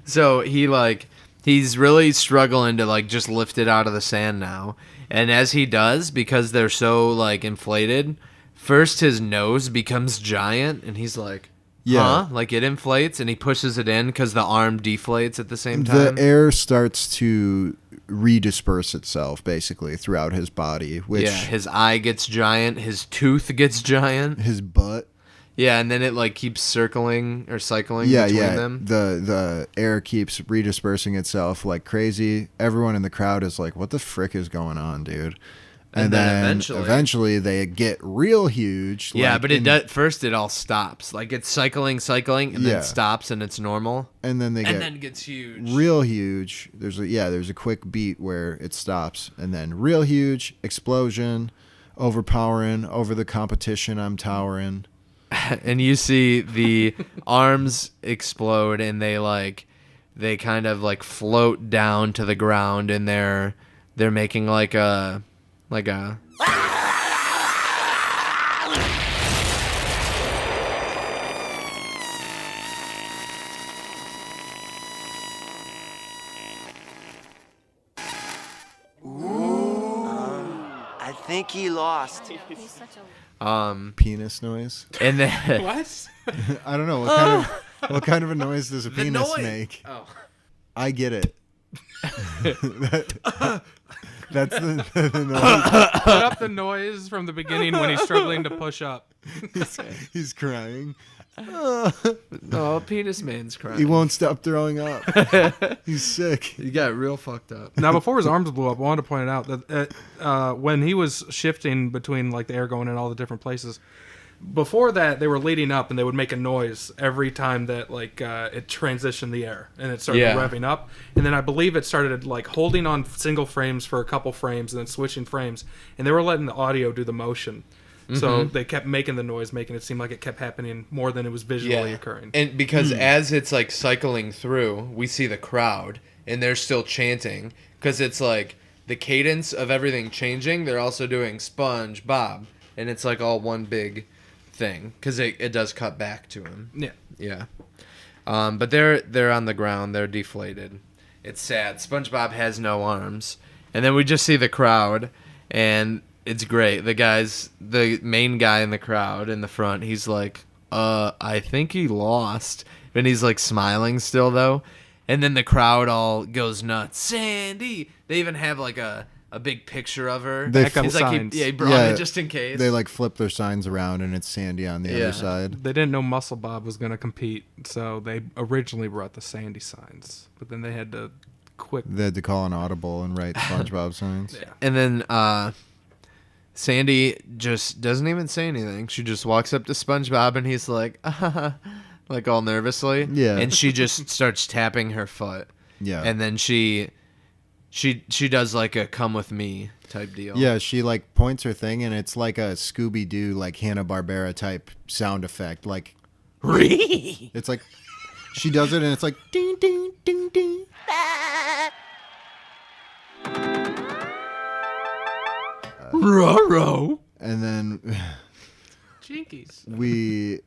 So he's really struggling to like just lift it out of the sand now. And as he does, because they're so like inflated, first his nose becomes giant and he's like, huh? Like it inflates and he pushes it in because the arm deflates at the same time. The air starts to redisperse itself basically throughout his body. Which his eye gets giant, his tooth gets giant, his butt. Yeah, and then it like keeps cycling between them. The air keeps redispersing itself like crazy. Everyone in the crowd is like, "What the frick is going on, dude?" And then eventually they get real huge. Yeah, but first it all stops. Like it's cycling, and then stops, and it's normal. And then gets huge, real huge. There's a quick beat where it stops, and then real huge explosion, overpowering over the competition. I'm towering. And you see the arms explode, and they kind of like float down to the ground, and they're making like a. I think he lost. Penis noise. And then what? I don't know what kind of a noise does a penis make. Oh, I get it. That's the noise. Put up the noise from the beginning when he's struggling to push up. He's crying. No, penis man's crying. He won't stop throwing up. He's sick. He got real fucked up. Now, before his arms blew up, I wanted to point out that when he was shifting between like the air going in all the different places, before that, they were leading up, and they would make a noise every time that it transitioned the air, and it started revving up. And then I believe it started holding on single frames for a couple frames, and then switching frames. And they were letting the audio do the motion, so they kept making the noise, making it seem like it kept happening more than it was visually occurring. And because as it's cycling through, we see the crowd, and they're still chanting because it's the cadence of everything changing. They're also doing SpongeBob, and it's all one big thing because it does cut back to him. Yeah. But they're on the ground. They're deflated. It's sad. SpongeBob has no arms, and then we just see the crowd, and it's great. The main guy in the crowd in the front, he's I think he lost, and he's smiling still though. And then the crowd all goes nuts. Sandy. They even have a big picture of her. They He's he brought it just in case. They flip their signs around and it's Sandy on the other side. They didn't know MuscleBob was going to compete, so they originally brought the Sandy signs, but then they had to They had to call an audible and write SpongeBob signs. Yeah. And then Sandy just doesn't even say anything. She just walks up to SpongeBob and he's all nervously. Yeah. And she just starts tapping her foot. Yeah. And then she does a come with me type deal. Yeah, she points her thing and it's like a Scooby-Doo Hanna-Barbera type sound effect. It's she does it and it's ding ding ding ding. Ruh-roh. And then Jinkies. we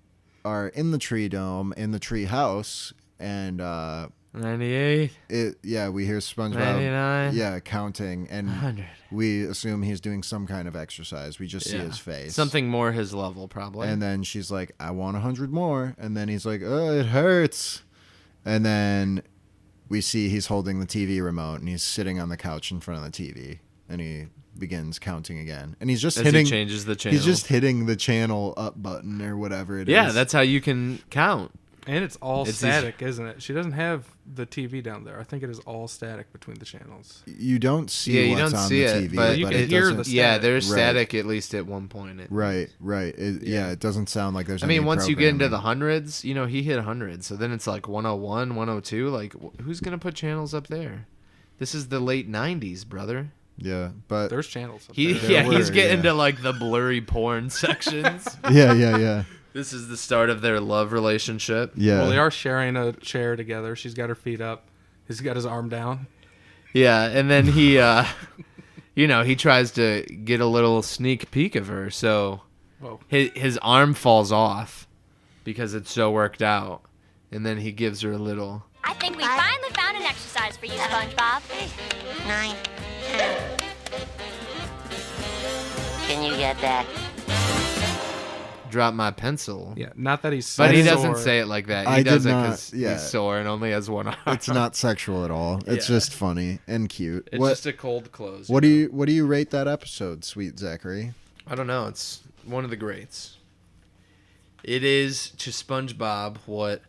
are in the tree dome, in the tree house, and 98. We hear SpongeBob 99. Counting, and 100. we assume he's doing some kind of exercise. We just see his face. Something more his level, probably. And then she's like, I want 100 more. And then he's like, oh, it hurts. And then we see he's holding the TV remote, and he's sitting on the couch in front of the TV, and he begins counting again. And he's just he changes the channel. He's just hitting the channel up button or whatever it is. Yeah, that's how you can count. And it's all static, isn't it? She doesn't have the TV down there. I think it is all static between the channels. You don't see what's on the TV, but you but can it hear doesn't- the static. Yeah, there's static at least at one point. Right. It doesn't sound like there's I mean, any once you get into the programming. hundreds, he hit 100. So then it's 101, 102. Who's going to put channels up there? This is the late 90s, brother. Yeah, but There's channels up He's there. getting to the blurry porn sections. yeah. This is the start of their love relationship. Yeah. Well, they are sharing a chair together. She's got her feet up. He's got his arm down. Yeah, and then he, he tries to get a little sneak peek of her. So his arm falls off because it's so worked out. And then he gives her a little. I think we finally found an exercise for you, SpongeBob. 9, 10. Can you get that? Drop my pencil. Yeah, not that he's But he sore. doesn't say it like that. I He did does it not- because he's sore and only has one arm. It's not sexual at all. It's just funny and cute. It's just a cold close. What do you rate that episode, sweet Zachary? I don't know. It's one of the greats. It is to SpongeBob what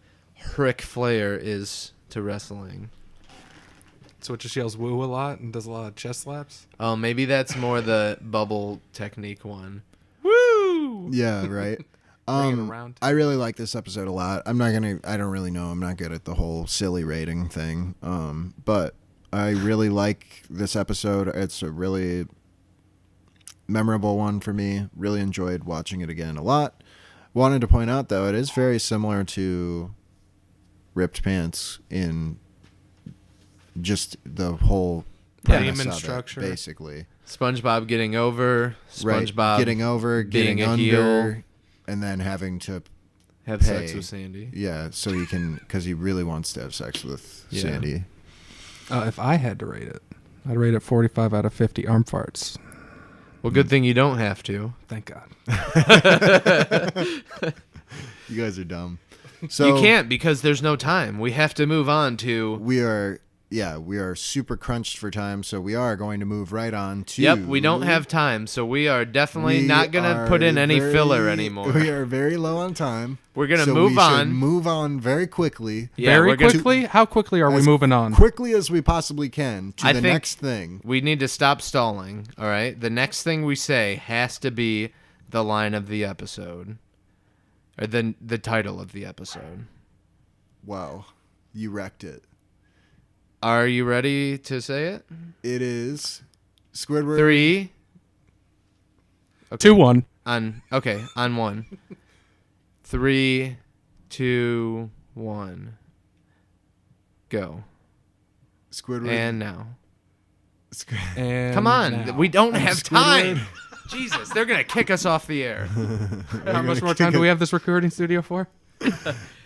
Ric Flair is to wrestling. So it just yells woo a lot and does a lot of chest slaps? Oh, maybe that's more the bubble technique one. Woo! Yeah, right. Bring it around. I really like this episode a lot. I don't really know. I'm not good at the whole silly rating thing. But I really like this episode. It's a really memorable one for me. Really enjoyed watching it again a lot. Wanted to point out, though, it is very similar to Ripped Pants in just the whole premise Theme and of structure. it, basically. SpongeBob getting over. SpongeBob Right. Getting over, being getting a under, heel. and then having to Have pay. sex with Sandy. Yeah, so he can, because he really wants to have sex with Sandy. If I had to rate it, I'd rate it 45 out of 50 arm farts. Well, good thing you don't have to. Thank God. You guys are dumb. So You can't because there's no time. We have to move on to. we are super crunched for time, so we are going to move right on to. Yep, we don't have time, so we are definitely We not going to are put in any very- filler anymore. We are very low on time. We're gonna so move we should on. Move on very quickly. Yeah, Very we're gonna- quickly? How quickly are we As moving on? Quickly as we possibly can to I the think- next thing. We need to stop stalling, all right? The next thing we say has to be the line of the episode. Or the title of the episode. Wow. You wrecked it. Are you ready to say it? It is Squidward. 3. Okay. 2-1. On 1. 3, 2, 1. Go. Squidward. And now. And come on. now. We don't have time. Squidward. Jesus, they're going to kick us off the air. How much more time do we have this recording studio for?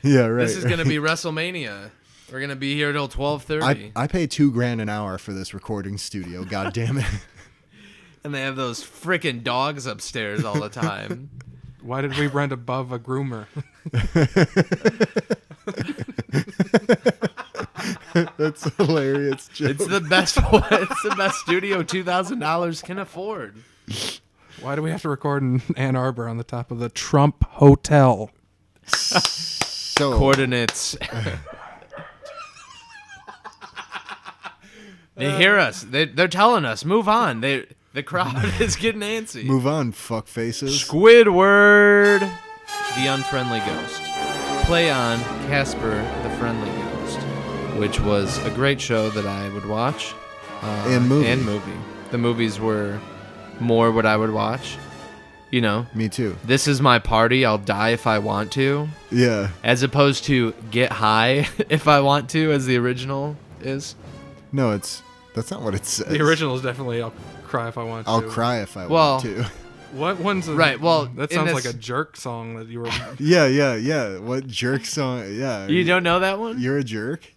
Yeah, right. This is going to be WrestleMania. We're going to be here till 12:30. I pay $2,000 an hour for this recording studio. God damn it. And they have those freaking dogs upstairs all the time. Why did we rent above a groomer? That's hilarious. Joke. It's the best. It's the best studio $2,000 can afford. Why do we have to record in Ann Arbor on the top of the Trump Hotel? So Coordinates. They hear us. They're telling us, move on. The crowd is getting antsy. move on, fuck faces. Squidward the Unfriendly Ghost. Play on Casper the Friendly Ghost, which was a great show that I would watch. And movie. The movies were more what I would watch. You know. Me too. This is my party. I'll die if I want to. Yeah. As opposed to get high if I want to, as the original is. No, that's not what it says. The original is definitely I'll cry if I want to. I'll cry if I want to. What one's right? Well, that sounds like a jerk song that you were. Yeah. What jerk song? Yeah. You don't know that one? You're a jerk.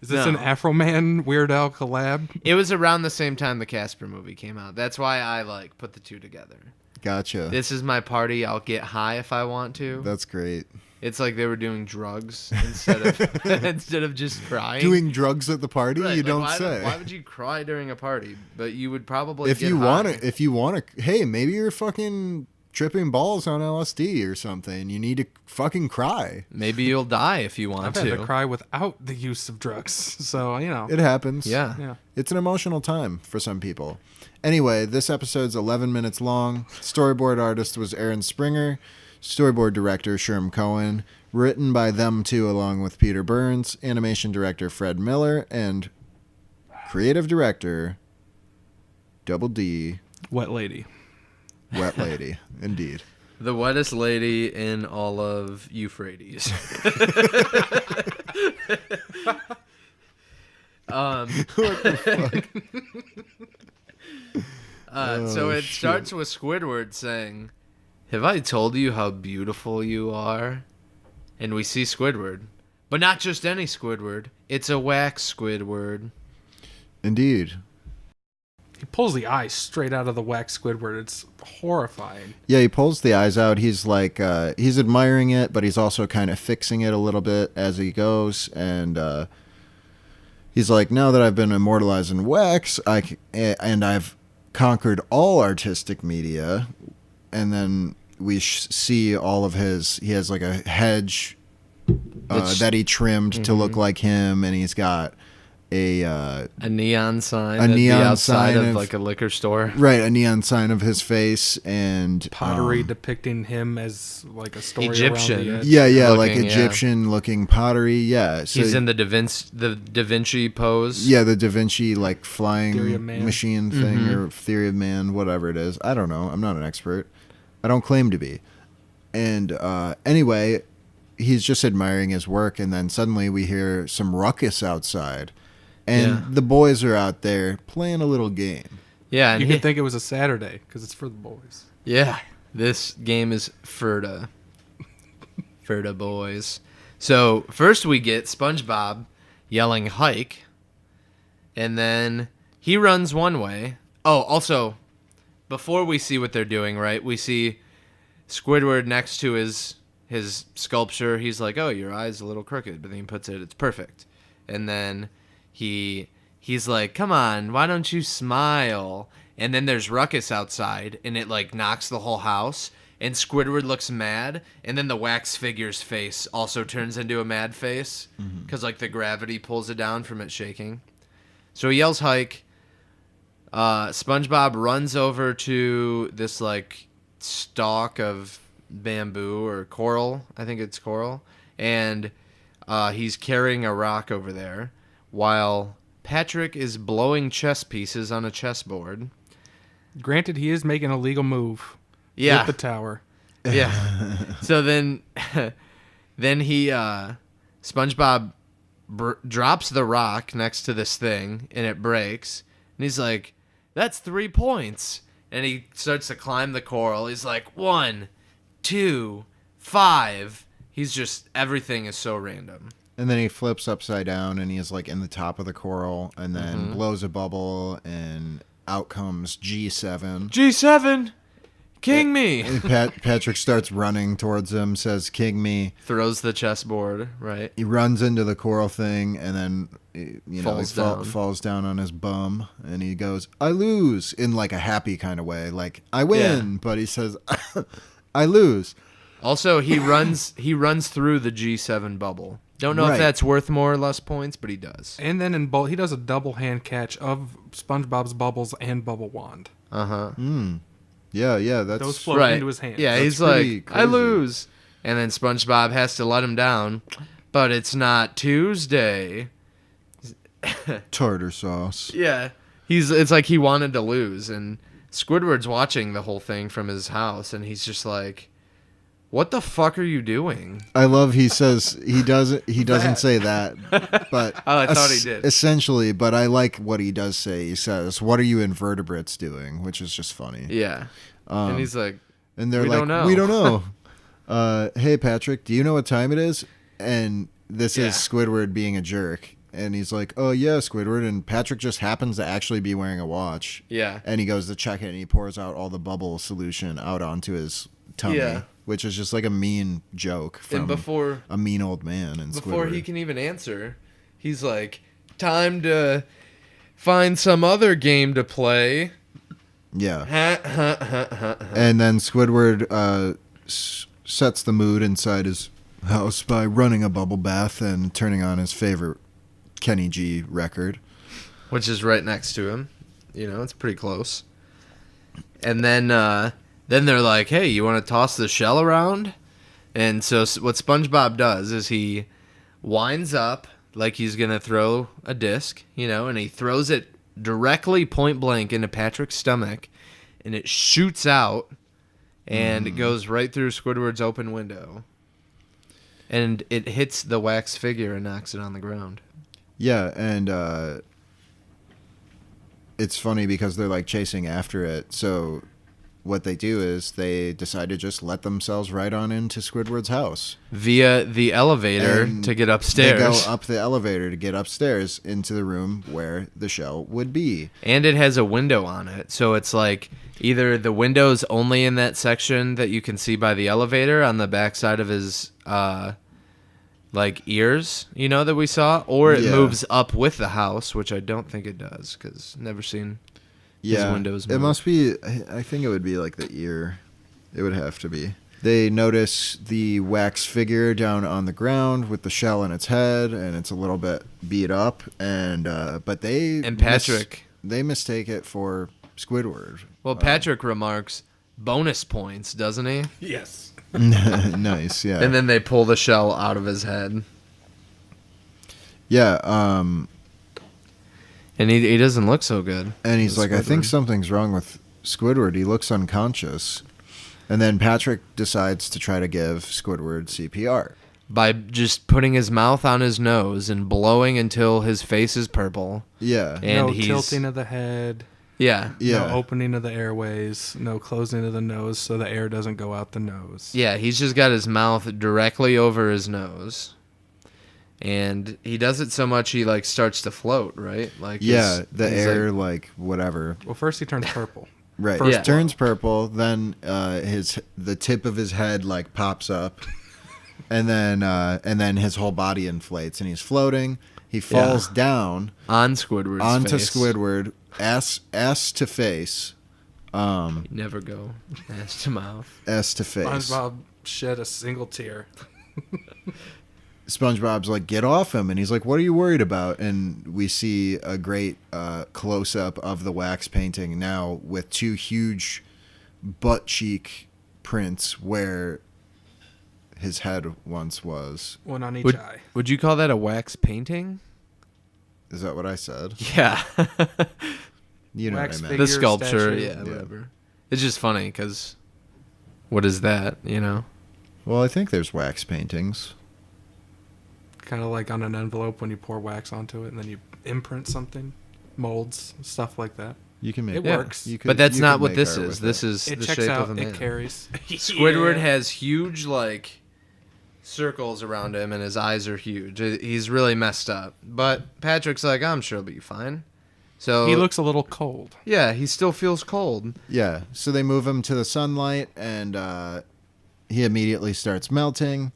Is this an Afro Man Weird Al collab? It was around the same time the Casper movie came out. That's why I put the two together. Gotcha. This is my party. I'll get high if I want to. That's great. It's like they were doing drugs instead of just crying. Doing drugs at the party? Right, you like, don't say. Why would you cry during a party? But you would probably if you want to. Hey, maybe you're fucking tripping balls on LSD or something. You need to fucking cry. Maybe you'll die if you want I've had to cry without the use of drugs, so it happens. Yeah. It's an emotional time for some people. Anyway, this episode's 11 minutes long. Storyboard artist was Aaron Springer. Storyboard director Sherm Cohen. Written by them two along with Peter Burns. Animation director Fred Miller. And creative director Double D. Wet Lady. Wet Lady, indeed. The wettest lady in all of Euphrates. What the fuck? So it starts with Squidward saying, "Have I told you how beautiful you are?" And we see Squidward. But not just any Squidward. It's a wax Squidward. Indeed. He pulls the eyes straight out of the wax Squidward. It's horrifying. Yeah, he pulls the eyes out. He's like, he's admiring it, but he's also kind of fixing it a little bit as he goes. And he's like, now that I've been immortalized in wax, and I've conquered all artistic media. And then we see all of he has like a hedge that he trimmed to look like him, and he's got a neon sign. A neon outside sign of like a liquor store. Right, a neon sign of his face and pottery depicting him as like a story Egyptian. Around the edge. Yeah, like Egyptian looking pottery. Yeah, so he's in the Da Vinci pose. Yeah, the Da Vinci like flying Man. machine thing or Theory of Man, whatever it is. I don't know. I'm not an expert. I don't claim to be. And anyway, he's just admiring his work, and then suddenly we hear some ruckus outside. And the boys are out there playing a little game. Yeah, and you could think it was a Saturday because it's for the boys. Yeah, this game is for the boys. So first we get SpongeBob yelling "hike," and then he runs one way. Oh, also, before we see what they're doing, right? We see Squidward next to his sculpture. He's like, "Oh, your eye's a little crooked," but then he puts it, "It's perfect," and then. He's like, "Come on, why don't you smile?" And then there's ruckus outside, and it like knocks the whole house. And Squidward looks mad, and then the wax figure's face also turns into a mad face because like the gravity pulls it down from it shaking. So he yells "hike." SpongeBob runs over to this like stalk of bamboo or coral. I think it's coral. And he's carrying a rock over there while Patrick is blowing chess pieces on a chessboard. Granted, he is making a legal move with the tower. Yeah. So then he, SpongeBob drops the rock next to this thing, and it breaks. And he's like, that's 3 points. And he starts to climb the coral. He's like, 1, 2, 5. He's just, everything is so random. And then he flips upside down, and he's like in the top of the coral, and then blows a bubble, and out comes G7. G7! King me! And Patrick starts running towards him, says, King me. Throws the chessboard, right? He runs into the coral thing, and then, he falls down on his bum, and he goes, I lose, in like a happy kind of way. Like, I win, but he says, I lose. Also, he runs through the G7 bubble. Don't know if that's worth more or less points, but he does. And then he does a double hand catch of SpongeBob's bubbles and bubble wand. Uh-huh. Yeah, that's... Those float into his hands. Yeah, he's like, crazy. I lose. And then SpongeBob has to let him down, but it's not Tuesday. Tartar sauce. Yeah. It's like he wanted to lose, and Squidward's watching the whole thing from his house, and he's just like, what the fuck are you doing? I love he says he doesn't say that, but I thought he did. Essentially, but I like what he does say. He says, "What are you invertebrates doing?" Which is just funny. Yeah. And he's like, and they're we like, don't know. "We don't know." Hey Patrick, do you know what time it is? And this is Squidward being a jerk. And he's like, oh, yeah, Squidward. And Patrick just happens to actually be wearing a watch. Yeah. And he goes to check it, and he pours out all the bubble solution out onto his tummy. Yeah. Which is just like a mean joke from a mean old man. And before Squidward. He can even answer, he's like, time to find some other game to play. Yeah. And then Squidward sets the mood inside his house by running a bubble bath and turning on his favorite Kenny G record, which is right next to him. It's pretty close. And then they're like, hey, you want to toss the shell around? And so what SpongeBob does is he winds up like he's going to throw a disc, and he throws it directly point blank into Patrick's stomach, and it shoots out, and it goes right through Squidward's open window. And it hits the wax figure and knocks it on the ground. Yeah, and it's funny because they're like chasing after it. So what they do is they decide to just let themselves right on into Squidward's house via the elevator to get upstairs. They go up the elevator to get upstairs into the room where the shell would be. And it has a window on it. So it's like either the window's only in that section that you can see by the elevator on the backside of his like ears, that we saw, or it moves up with the house, which I don't think it does because never seen his windows move. It must be, I think it would be like the ear. It would have to be. They notice the wax figure down on the ground with the shell in its head, and it's a little bit beat up, but they mistake it for Squidward. Well, Patrick remarks, bonus points, doesn't he? Yes. Nice, yeah. And then they pull the shell out of his head. Yeah, and he doesn't look so good. And he's like, I think something's wrong with Squidward. He looks unconscious. And then Patrick decides to try to give Squidward CPR. By just putting his mouth on his nose and blowing until his face is purple. Yeah. And no tilting of the head. Yeah. No opening of the airways. No closing of the nose so the air doesn't go out the nose. Yeah, he's just got his mouth directly over his nose. And he does it so much he like starts to float, right? Like the air like whatever. Well, first he turns purple. Right. First turns purple, then the tip of his head like pops up. and then his whole body inflates and he's floating. He falls down on Squidward's onto face. Squidward, ass to face. Never go ass to mouth. Ass to face. SpongeBob shed a single tear. SpongeBob's like, get off him, and he's like, what are you worried about? And we see a great close up of the wax painting now with two huge butt cheek prints where his head once was. One on each eye. Would you call that a wax painting? Is that what I said? Yeah. You know Wax what I meant. figure, The sculpture, statue. whatever. It's just funny because what is that, you know? Well, I think there's wax paintings. Kind of like on an envelope when you pour wax onto it and then you imprint something, molds, stuff like that. You can make It works. You But that's you not could what make this art is. with This it. is It the checks shape out. of a man. It carries. Squidward Yeah. has huge, like, circles around him, and his eyes are huge. He's really messed up. But Patrick's like, I'm sure he'll be fine. So He looks a little cold. Yeah, he still feels cold. Yeah, so they move him to the sunlight, and he immediately starts melting,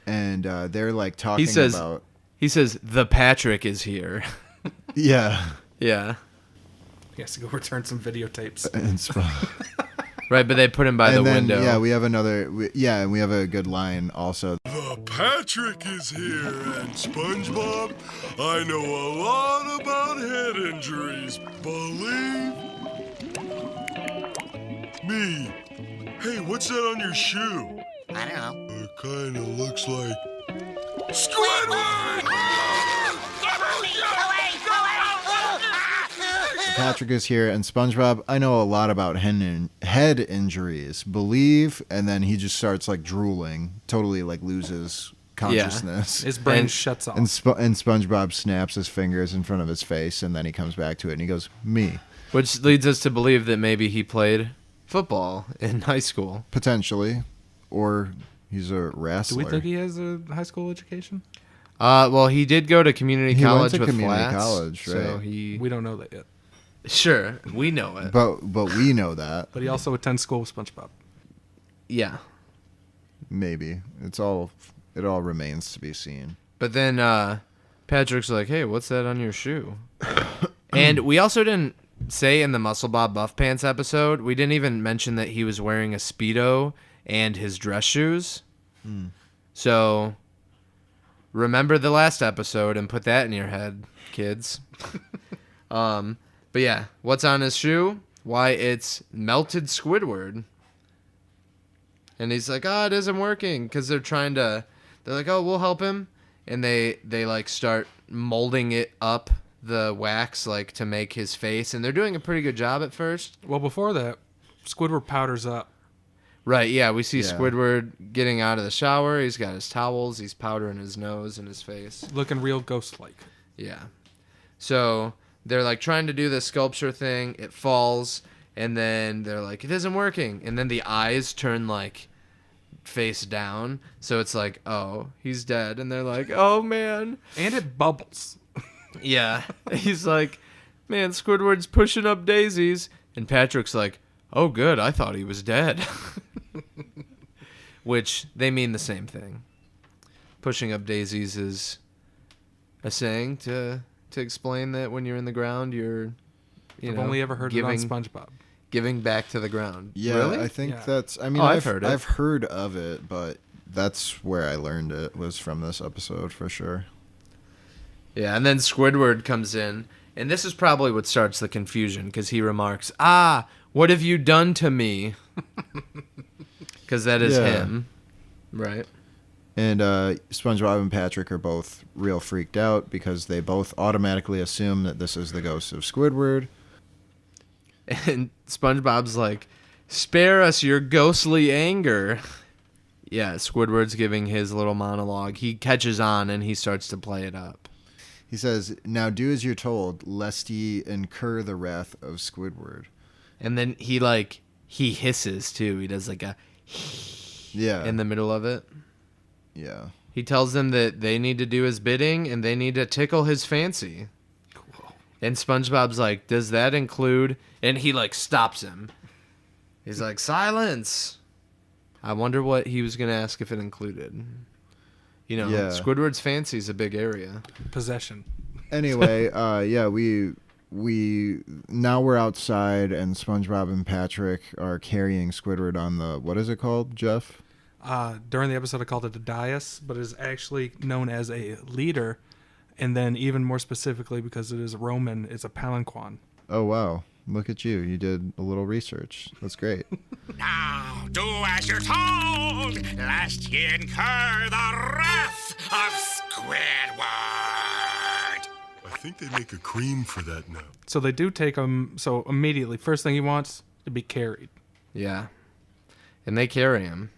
and they're like talking about. He says, the Patrick is here. Yeah. Yeah. He has to go return some videotapes. Right, but they put him by the window. Yeah, we have and we have a good line also. The Patrick is here, and SpongeBob, I know a lot about head injuries. Believe me. Hey, what's that on your shoe? I don't know. It kind of looks like Squidward! Patrick is here, and SpongeBob, I know a lot about head injuries. Believe, and then he just starts like drooling, totally like loses consciousness. His brain shuts off. And SpongeBob snaps his fingers in front of his face, and then he comes back to it, and he goes, me. Which leads us to believe that maybe he played football in high school. Potentially. Or he's a wrestler. Do we think he has a high school education? Well, he did go to community college went to with community Flats, college, right? So We don't know that yet. Sure, we know it. But we know that. But he also attends school with SpongeBob. Yeah. Maybe. It all remains to be seen. But then Patrick's like, hey, what's that on your shoe? And we also didn't say in the MuscleBob BuffPants episode, we didn't even mention that he was wearing a Speedo and his dress shoes. So remember the last episode and put that in your head, kids. But yeah, what's on his shoe? Why, it's melted Squidward. And he's like, it isn't working. Because they're like, we'll help him. And they like start molding it up, the wax, like to make his face. And they're doing a pretty good job at first. Well, before that, Squidward powders up. Right, yeah, we see Squidward getting out of the shower. He's got his towels. He's powdering his nose and his face. Looking real ghost-like. Yeah. So they're like trying to do the sculpture thing. It falls, and then they're like, it isn't working. And then the eyes turn like face down. So it's like, oh, he's dead. And they're like, oh, man. And it bubbles. Yeah. He's like, man, Squidward's pushing up daisies. And Patrick's like, oh, good. I thought he was dead. Which they mean the same thing. Pushing up daisies is a saying to explain that when you're in the ground, you're, I've only ever heard it on SpongeBob. Giving back to the ground. Yeah, really? I think Yeah. that's. I mean, I've heard it. I've heard of it, but that's where I learned it was from this episode for sure. Yeah, and then Squidward comes in, and this is probably what starts the confusion because he remarks, what have you done to me? Because that is him, right? And SpongeBob and Patrick are both real freaked out because they both automatically assume that this is the ghost of Squidward. And SpongeBob's like, spare us your ghostly anger. Yeah, Squidward's giving his little monologue. He catches on and he starts to play it up. He says, now do as you're told, lest ye incur the wrath of Squidward. And then he hisses too. He does like a in the middle of it. Yeah. He tells them that they need to do his bidding and they need to tickle his fancy. Cool. And SpongeBob's like, does that include... And he like stops him. He's like, silence. I wonder what he was going to ask if it included. You know, Squidward's fancy is a big area. Possession. Anyway, we now we're outside and SpongeBob and Patrick are carrying Squidward on the... What is it called, Jeff? During the episode, I called it a dais, but it is actually known as a leader. And then even more specifically, because it is Roman, it's a palanquin. Oh, wow. Look at you. You did a little research. That's great. Now, do as you're told, lest ye incur the wrath of Squidward. I think they make a cream for that now. So they do take him. So immediately, first thing he wants to be carried. Yeah. And they carry him.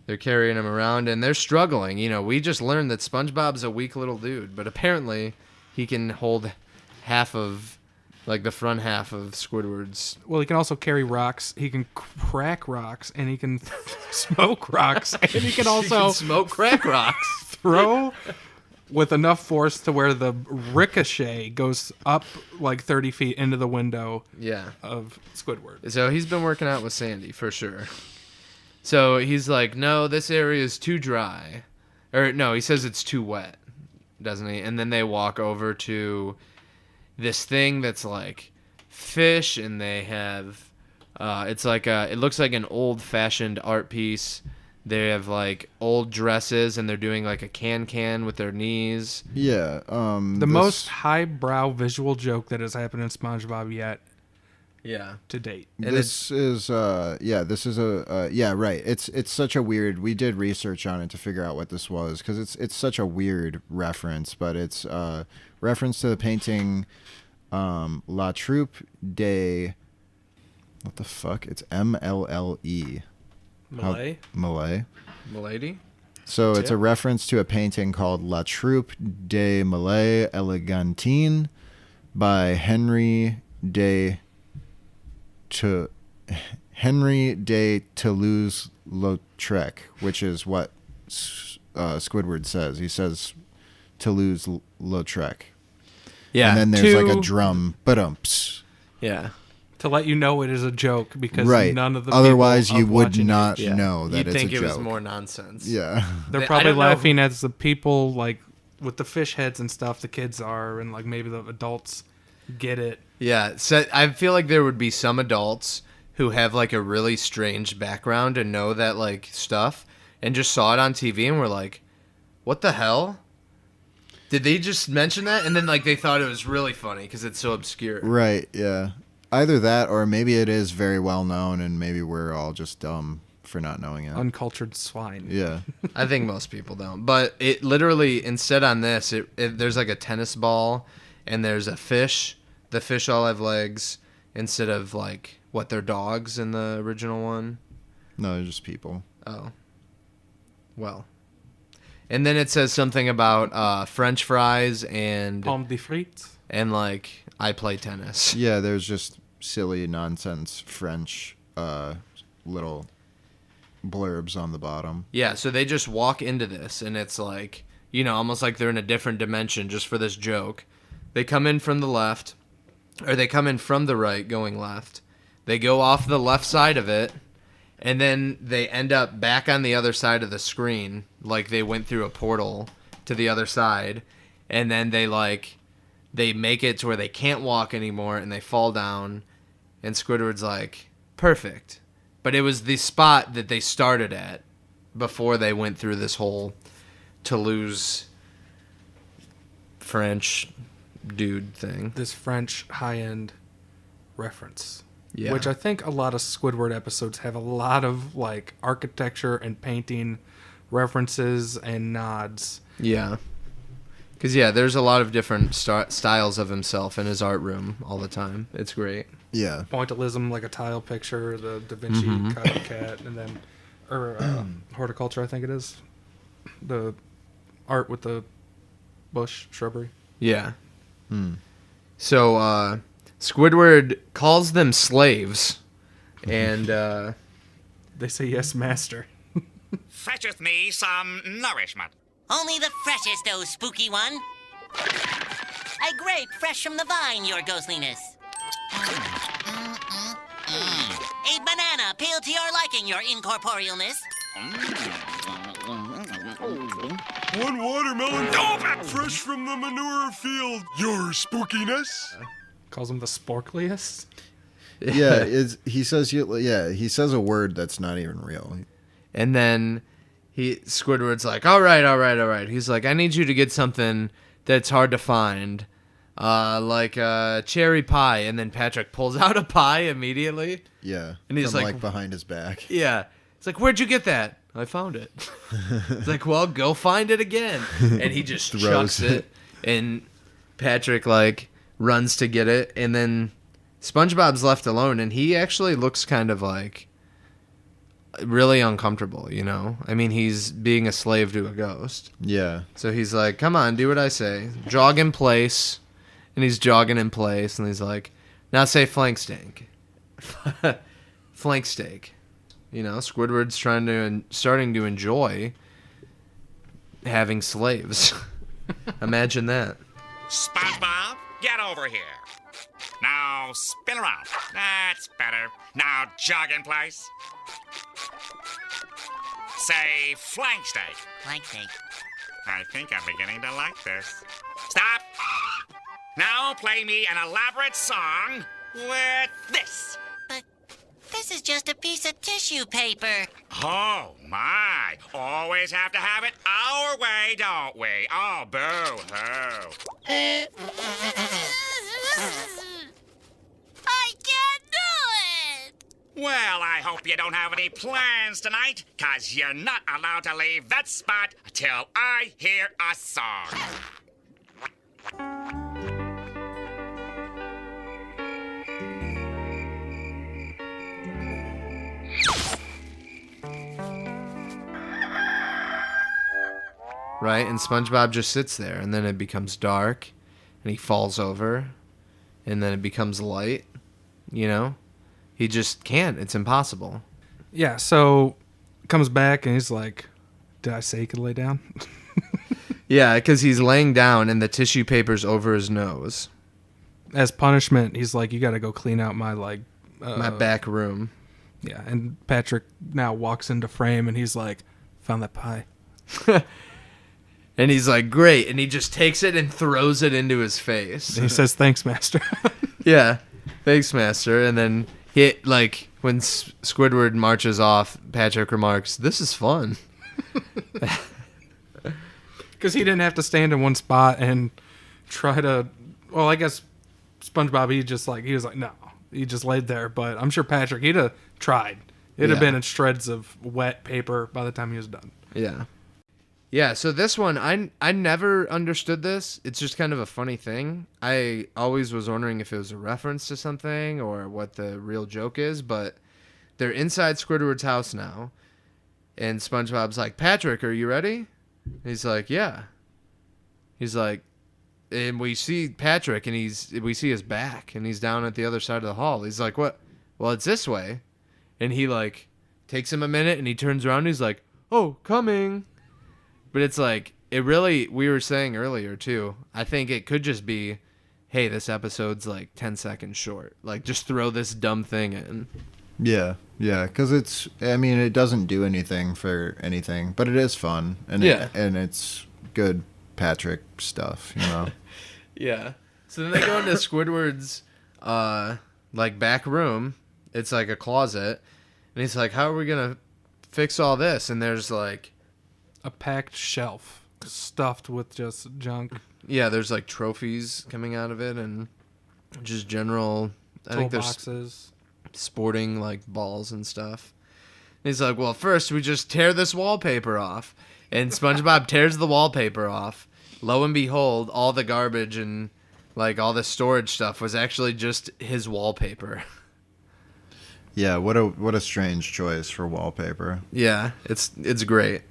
They're carrying him around, and they're struggling. You know, we just learned that SpongeBob's a weak little dude, but apparently he can hold half of, like, the front half of Squidward's. Well, he can also carry rocks. He can crack rocks, and he can smoke rocks, and he can also smoke crack rocks. Throw with enough force to where the ricochet goes up like 30 feet into the window of Squidward. So he's been working out with Sandy, for sure. So he's like, no, this area is too dry. Or no, he says it's too wet, doesn't he? And then they walk over to this thing that's like fish, and they have, it's like it looks like an old-fashioned art piece. They have like old dresses, and they're doing like a can with their knees. Yeah. The most highbrow visual joke that has happened in SpongeBob yet. Yeah. To date. This is right. It's such a weird. We did research on it to figure out what this was, because it's such a weird reference, but it's reference to the painting La Troupe de, what the fuck? It's MLLE. Malay? Malay. Milady? So it's a reference to a painting called La Troupe de Malay Elegantine by Henry de Toulouse-Lautrec, which is what Squidward says. He says Toulouse-Lautrec. Yeah. And then there's like a drum. Ba-dumps. Yeah. To let you know it is a joke, because none of the otherwise people you would not it, know that You'd it's a joke. You'd think it was more nonsense. Yeah. They're probably laughing as the people, like, with the fish heads and stuff, the kids are, and like maybe the adults get it. Yeah, so I feel like there would be some adults who have like a really strange background and know that like stuff, and just saw it on TV and were like, what the hell? Did they just mention that? And then like they thought it was really funny because it's so obscure. Right, yeah. Either that, or maybe it is very well known and maybe we're all just dumb for not knowing it. Uncultured swine. Yeah. I think most people don't. But it literally, instead on this, there's like a tennis ball and there's a fish. The fish all have legs instead of like, what, they're dogs in the original one? No, they're just people. Oh. Well. And then it says something about French fries and... Pomme de frites. And like, I play tennis. Yeah, there's just silly nonsense French little blurbs on the bottom. Yeah, so they just walk into this, and it's like, you know, almost like they're in a different dimension just for this joke. They come in from the left, or they come in from the right going left. They go off the left side of it, and then they end up back on the other side of the screen, like they went through a portal to the other side, and then they make it to where they can't walk anymore, and they fall down, and Squidward's like, perfect. But it was the spot that they started at before they went through this whole Toulouse French dude thing. This French high-end reference. Yeah. Which I think a lot of Squidward episodes have a lot of like architecture and painting references and nods. Yeah. Because, yeah, there's a lot of different styles of himself in his art room all the time. It's great. Yeah. Pointillism, like a tile picture, the Da Vinci copycat, and then, horticulture, I think it is. The art with the bush, shrubbery. Yeah. So, Squidward calls them slaves, and they say, yes, master. Fetcheth me some nourishment. Only the freshest, oh spooky one. A grape fresh from the vine, your ghostliness. A banana peeled to your liking, your incorporealness. One watermelon fresh from the manure field, your spookiness. Calls him the sporkliest. Yeah, he says a word that's not even real. And then Squidward's like, all right. He's like, I need you to get something that's hard to find. like a cherry pie, and then Patrick pulls out a pie immediately. Yeah, and he's from, like behind his back. Yeah, it's like, where'd you get that? I found it. It's like, well, go find it again. And he just chucks it, and Patrick like runs to get it, and then SpongeBob's left alone, and he actually looks kind of like really uncomfortable, you know? I mean, he's being a slave to a ghost. Yeah. So he's like, come on, do what I say. Jog in place. And he's jogging in place, and he's like, now say flank steak. Flank steak. You know, Squidward's starting to enjoy having slaves. Imagine that. SpongeBob, get over here. Now spin around. That's better. Now jog in place. Say flank steak. Flank steak. I think I'm beginning to like this. Stop. Now play me an elaborate song with this. But this is just a piece of tissue paper. Oh, my. Always have to have it our way, don't we? Oh, boo-hoo. I can't do it! Well, I hope you don't have any plans tonight, 'cause you're not allowed to leave that spot till I hear a song. Right? And SpongeBob just sits there, and then it becomes dark, and he falls over, and then it becomes light, you know? He just can't. It's impossible. Yeah, so comes back, and he's like, did I say he could lay down? Yeah, because he's laying down, and the tissue paper's over his nose. As punishment, he's like, you got to go clean out my, like... my back room. Yeah, and Patrick now walks into frame, and he's like, found that pie. And he's like, great. And he just takes it and throws it into his face. And he says, thanks, master. Yeah, thanks, master. And then, like, when Squidward marches off, Patrick remarks, this is fun. Because he didn't have to stand in one spot and try to... Well, I guess SpongeBob, he was like, no. He just laid there. But I'm sure Patrick, he'd have tried. It'd have been in shreds of wet paper by the time he was done. Yeah. Yeah, so this one, I never understood this. It's just kind of a funny thing. I always was wondering if it was a reference to something or what the real joke is, but they're inside Squidward's house now, and SpongeBob's like, Patrick, are you ready? He's like, yeah. He's like, and we see Patrick, and we see his back, and he's down at the other side of the hall. He's like, what? Well, it's this way. And he, like, takes him a minute, and he turns around, and he's like, oh, coming. But it's like, it really, we were saying earlier, too, I think it could just be, hey, this episode's like 10 seconds short. Like, just throw this dumb thing in. Yeah, because it doesn't do anything for anything, but it is fun. And and it's good Patrick stuff, you know? Yeah. So then they go into Squidward's, like, back room. It's like a closet. And he's like, how are we going to fix all this? And there's, like... a packed shelf stuffed with just junk. Yeah, there's like trophies coming out of it and just general. I think there's boxes, sporting like balls and stuff. And he's like, well, first we just tear this wallpaper off, and SpongeBob tears the wallpaper off. Lo and behold, all the garbage and like all the storage stuff was actually just his wallpaper. Yeah, what a strange choice for wallpaper. Yeah, it's great.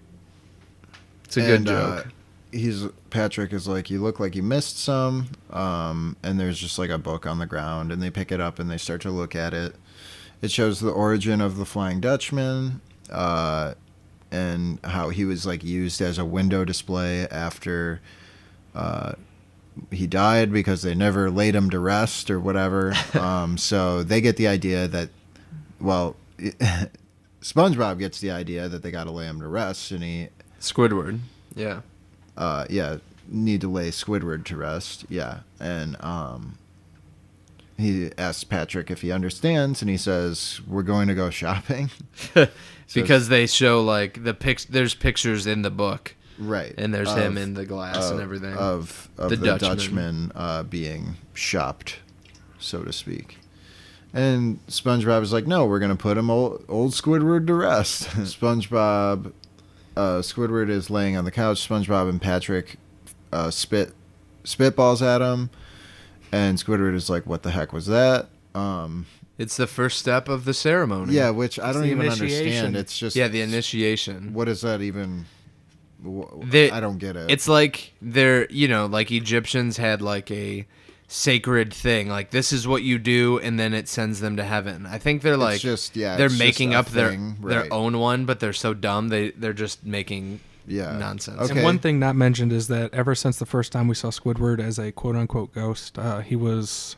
It's a good joke. Patrick is like, you look like you missed some, and there's just like a book on the ground, and they pick it up and they start to look at it. It shows the origin of the Flying Dutchman, and how he was like used as a window display after he died because they never laid him to rest or whatever. So they get the idea that, well, SpongeBob gets the idea that they got to lay him to rest, and Squidward, yeah. Need to lay Squidward to rest, yeah. And he asks Patrick if he understands, and he says, we're going to go shopping. Because they show, like, there's pictures in the book Right. And there's him in the glass and everything. Of the Dutchman being shopped, so to speak. And SpongeBob is like, no, we're going to put him old Squidward to rest. Squidward is laying on the couch. SpongeBob and Patrick spitballs at him. And Squidward is like, what the heck was that? It's the first step of the ceremony. Yeah, which I don't even understand. It's just... Yeah, the initiation. What is that even... I don't get it. It's like they're, like Egyptians had like a sacred thing. Like, this is what you do, and then it sends them to heaven. I think they're like... they're making up their own one, but they're so dumb, they're just making... nonsense. Okay. And one thing not mentioned is that ever since the first time we saw Squidward as a quote-unquote ghost, he was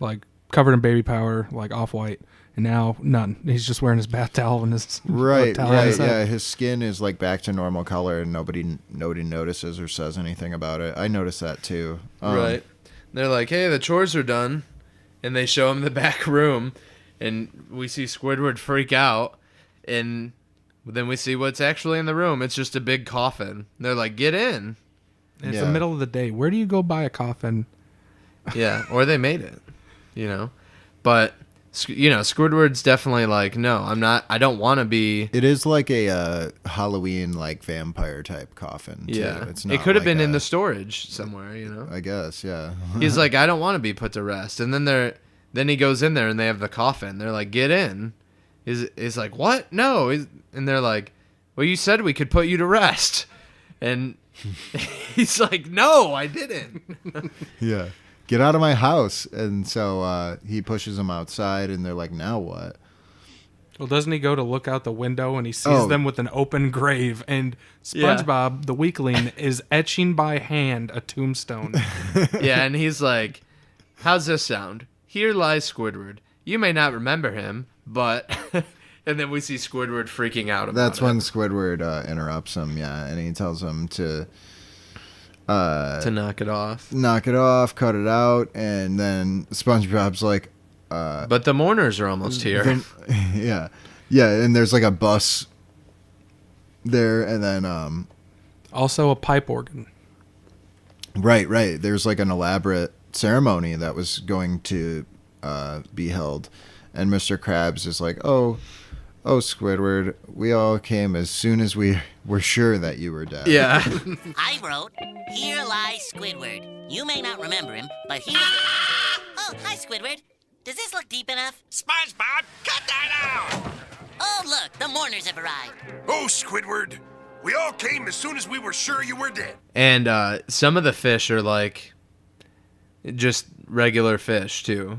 like covered in baby powder, like off-white, and now none. He's just wearing his bath towel and his His skin is like back to normal color, and nobody notices or says anything about it. I noticed that too. Right. They're like, hey, the chores are done, and they show him the back room, and we see Squidward freak out, and then we see what's actually in the room. It's just a big coffin. They're like, get in. It's the middle of the day. Where do you go buy a coffin? Yeah, or they made it, But, Squidward's definitely like, no, I'm not, I don't want to be. It is like a Halloween, like, vampire type coffin, too. Yeah. It's not it could have like been in the storage somewhere, I guess, yeah. He's like, I don't want to be put to rest. And then he goes in there and they have the coffin. They're like, get in. He's like, what? No. And they're like, well, you said we could put you to rest. And he's like, no, I didn't. Yeah. Get out of my house. And so he pushes them outside, and they're like, now what? Well, doesn't he go to look out the window, and he sees them with an open grave, and SpongeBob, the weakling, is etching by hand a tombstone. Yeah, and he's like, how's this sound? Here lies Squidward. You may not remember him, but... And then we see Squidward freaking out about That's when Squidward interrupts him, and he tells him to knock it off. Knock it off, cut it out, and then SpongeBob's like... but the mourners are almost here. Yeah, and there's like a bus there, and then... also a pipe organ. Right. There's like an elaborate ceremony that was going to be held, and Mr. Krabs is like, oh, Squidward, we all came as soon as we were sure that you were dead. Yeah. I wrote, here lies Squidward. You may not remember him, but he's... Oh, hi, Squidward. Does this look deep enough? SpongeBob, cut that out! Oh, look, the mourners have arrived. Oh, Squidward, we all came as soon as we were sure you were dead. And some of the fish are like just regular fish, too,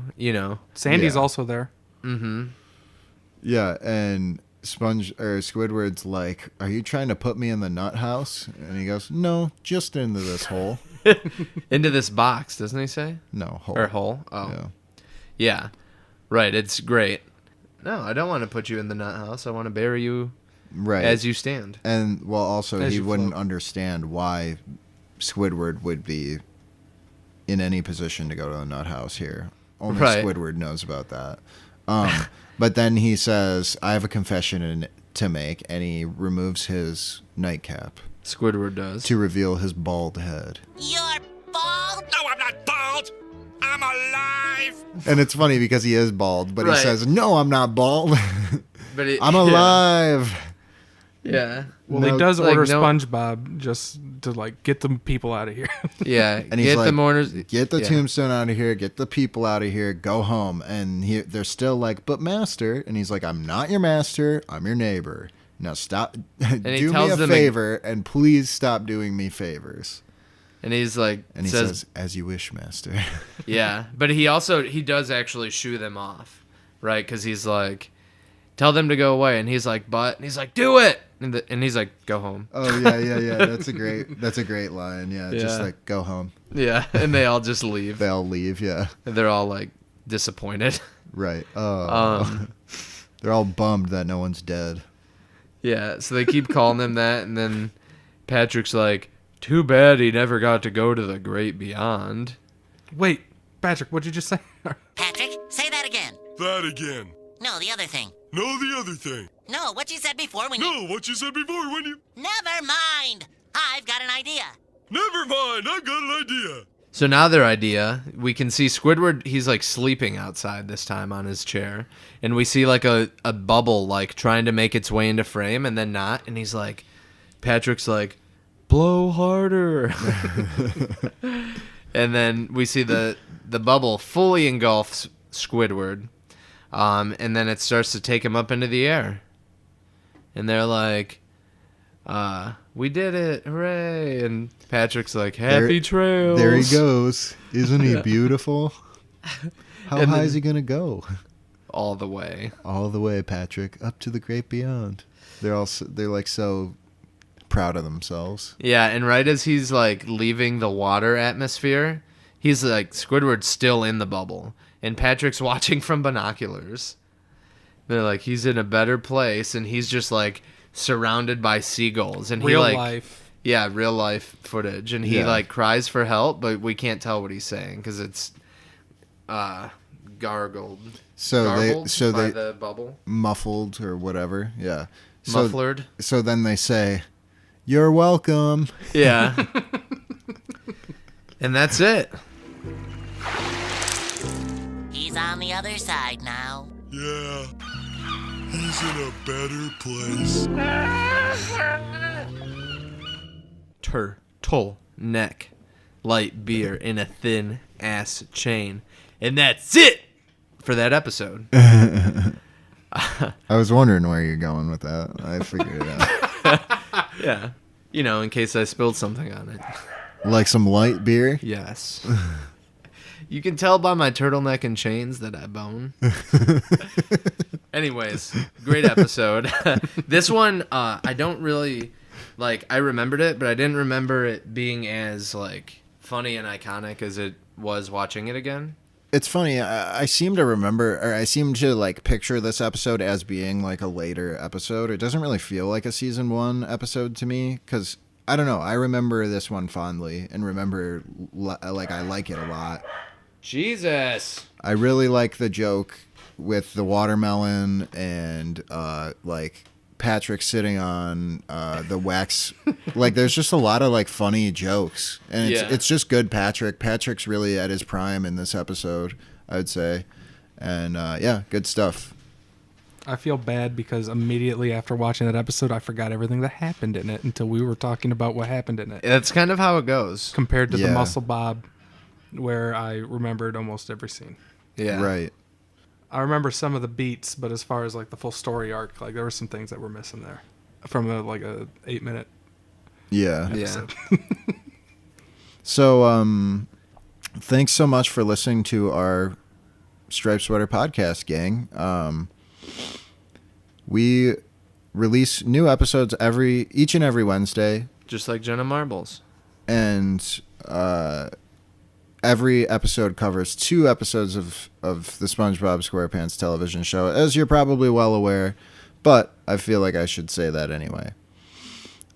Sandy's also there. Mm-hmm. Yeah, and Squidward's like, are you trying to put me in the nut house? And he goes, no, just into this hole. Into this box, doesn't he say? No, hole. Or hole? Oh. Yeah. Right, it's great. No, I don't want to put you in the nut house. I want to bury you as you stand. And, well, also, he wouldn't understand why Squidward would be in any position to go to the nut house here. Only Squidward knows about that. But then he says, I have a confession to make, and he removes his nightcap. Squidward does. To reveal his bald head. You're bald? No, I'm not bald. I'm alive. And it's funny because he is bald, but he says, no, I'm not bald. But I'm alive. Yeah. Well, he does order SpongeBob just to get the people out of here. Yeah, and he's the mourners. Get the tombstone out of here. Get the people out of here. Go home. And they're still like, but master. And he's like, I'm not your master. I'm your neighbor. Now stop. Do me a favor, and please stop doing me favors. And he's like, and he says, as you wish, master. Yeah, but he does actually shoo them off, right? Because he's like, tell them to go away, and he's like, but, and he's like, do it, and he's like, go home. Oh yeah. That's a great line. Yeah, just like, go home. Yeah, and they all just leave. They all leave. Yeah, and they're all like disappointed. Right. Oh. They're all bummed that no one's dead. Yeah, so they keep calling him that, and then Patrick's like, too bad he never got to go to the great beyond. Wait, Patrick, what'd you just say? Patrick, say that again. That again. No, the other thing. No, the other thing. No, what you said before when No, what you said before when you... Never mind. I've got an idea. Never mind, I got an idea. So now their idea, we can see Squidward, he's like sleeping outside this time on his chair. And we see like a bubble like trying to make its way into frame and then not. And he's like, Patrick's like, blow harder. And then we see the bubble fully engulfs Squidward. And then it starts to take him up into the air. And they're like, we did it, hooray. And Patrick's like, happy trails. There he goes. Isn't he beautiful? How high is he going to go? All the way. All the way, Patrick. Up to the great beyond. They're like so proud of themselves. Yeah, and right as he's like leaving the water atmosphere, he's like, Squidward's still in the bubble. And Patrick's watching from binoculars. They're like, he's in a better place, and he's just like surrounded by seagulls. And real he like life. Yeah, real life footage. And he like cries for help, but we can't tell what he's saying because it's gargled. Garbled by the bubble. Muffled or whatever. Yeah. Mufflered. So then they say, "You're welcome." Yeah. And that's it. He's on the other side now. Yeah. He's in a better place. Turtleneck. Light beer in a thin ass chain. And that's it for that episode. I was wondering where you're going with that. I figured it out. Yeah. You know, in case I spilled something on it. Like some light beer? Yes. You can tell by my turtleneck and chains that I bone. Anyways, great episode. This one, I don't really, like, I remembered it, but I didn't remember it being as, like, funny and iconic as it was watching it again. It's funny. I seem to remember, or I seem to, like, picture this episode as being, like, a later episode. It doesn't really feel like a season 1 episode to me, because, I don't know, I remember this one fondly, and remember, like, I like it a lot. Jesus. I really like the joke with the watermelon and like Patrick sitting on the wax. Like there's just a lot of like funny jokes, and it's just good Patrick. Patrick's really at his prime in this episode, I'd say. And yeah, good stuff. I feel bad because immediately after watching that episode, I forgot everything that happened in it until we were talking about what happened in it. That's kind of how it goes. Compared to the MuscleBob, where I remembered almost every scene. Yeah. Right. I remember some of the beats, but as far as like the full story arc, like there were some things that were missing there from a 8-minute episode. Yeah. So, thanks so much for listening to our Striped Sweater podcast, gang. We release new episodes each and every Wednesday. Just like Jenna Marbles. And every episode covers 2 episodes of the SpongeBob SquarePants television show, as you're probably well aware, but I feel like I should say that anyway.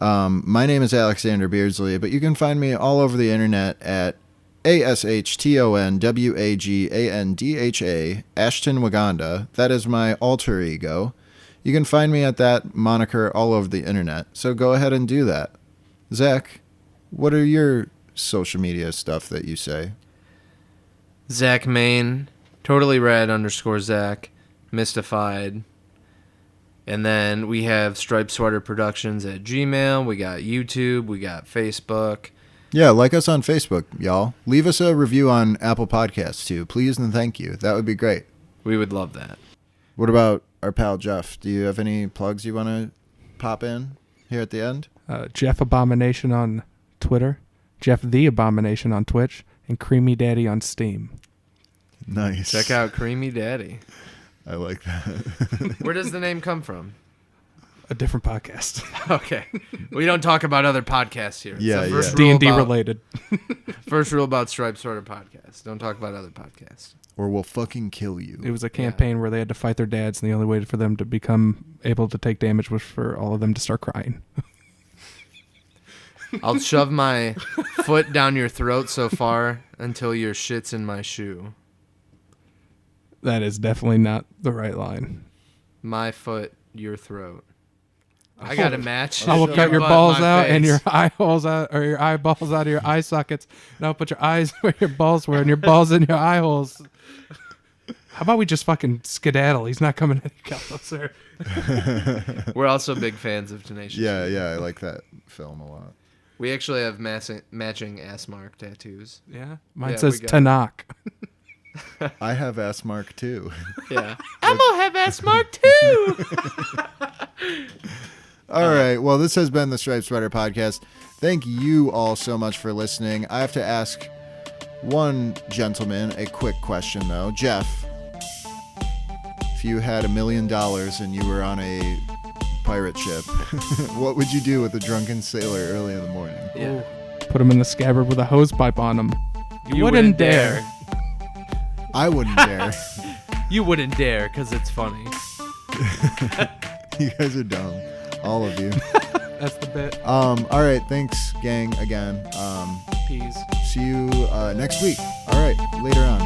My name is Alexander Beardslee, but you can find me all over the internet at ASHTONWAGANDHA, Ashton Waganda. That is my alter ego. You can find me at that moniker all over the internet, so go ahead and do that. Zach, what are your social media stuff that you say? Zach Main, totally red _ Zach, mystified. And then we have Striped Sweater Productions at Gmail. We got YouTube. We got Facebook. Yeah, like us on Facebook, y'all. Leave us a review on Apple Podcasts, too. Please and thank you. That would be great. We would love that. What about our pal Jeff? Do you have any plugs you want to pop in here at the end? Jeff Abomination on Twitter, Jeff the Abomination on Twitch, and Creamy Daddy on Steam. Nice. Check out Creamy Daddy. I like that. Where does the name come from? A different podcast. Okay. We don't talk about other podcasts here. Yeah, it's D&D related. First rule about Striped Sweater Podcast. Don't talk about other podcasts. Or we'll fucking kill you. It was a campaign where they had to fight their dads, and the only way for them to become able to take damage was for all of them to start crying. I'll shove my foot down your throat so far until your shit's in my shoe. That is definitely not the right line. My foot, your throat. I got to match. I will cut your balls out and your eyeballs out, or your eyeballs out of your eye sockets. And I'll put your eyes where your balls were and your balls in your eye holes. How about we just fucking skedaddle? He's not coming any closer. We're also big fans of Tenacious. Yeah, I like that film a lot. We actually have matching ass mark tattoos. Yeah, mine says Tanakh. I have ass mark too. Yeah, I'm gonna have ass mark too. All right. Well, this has been the Striped Sweater Podcast. Thank you all so much for listening. I have to ask one gentleman a quick question, though. Jeff, if you had $1 million and you were on a pirate ship, what would you do with a drunken sailor early in the morning? Yeah. Put him in the scabbard with a hose pipe on him. You wouldn't dare. I wouldn't dare. You wouldn't dare because it's funny. You guys are dumb. All of you. That's the bit. All right. Thanks, gang, again. Peace. See you next week. All right. Later on.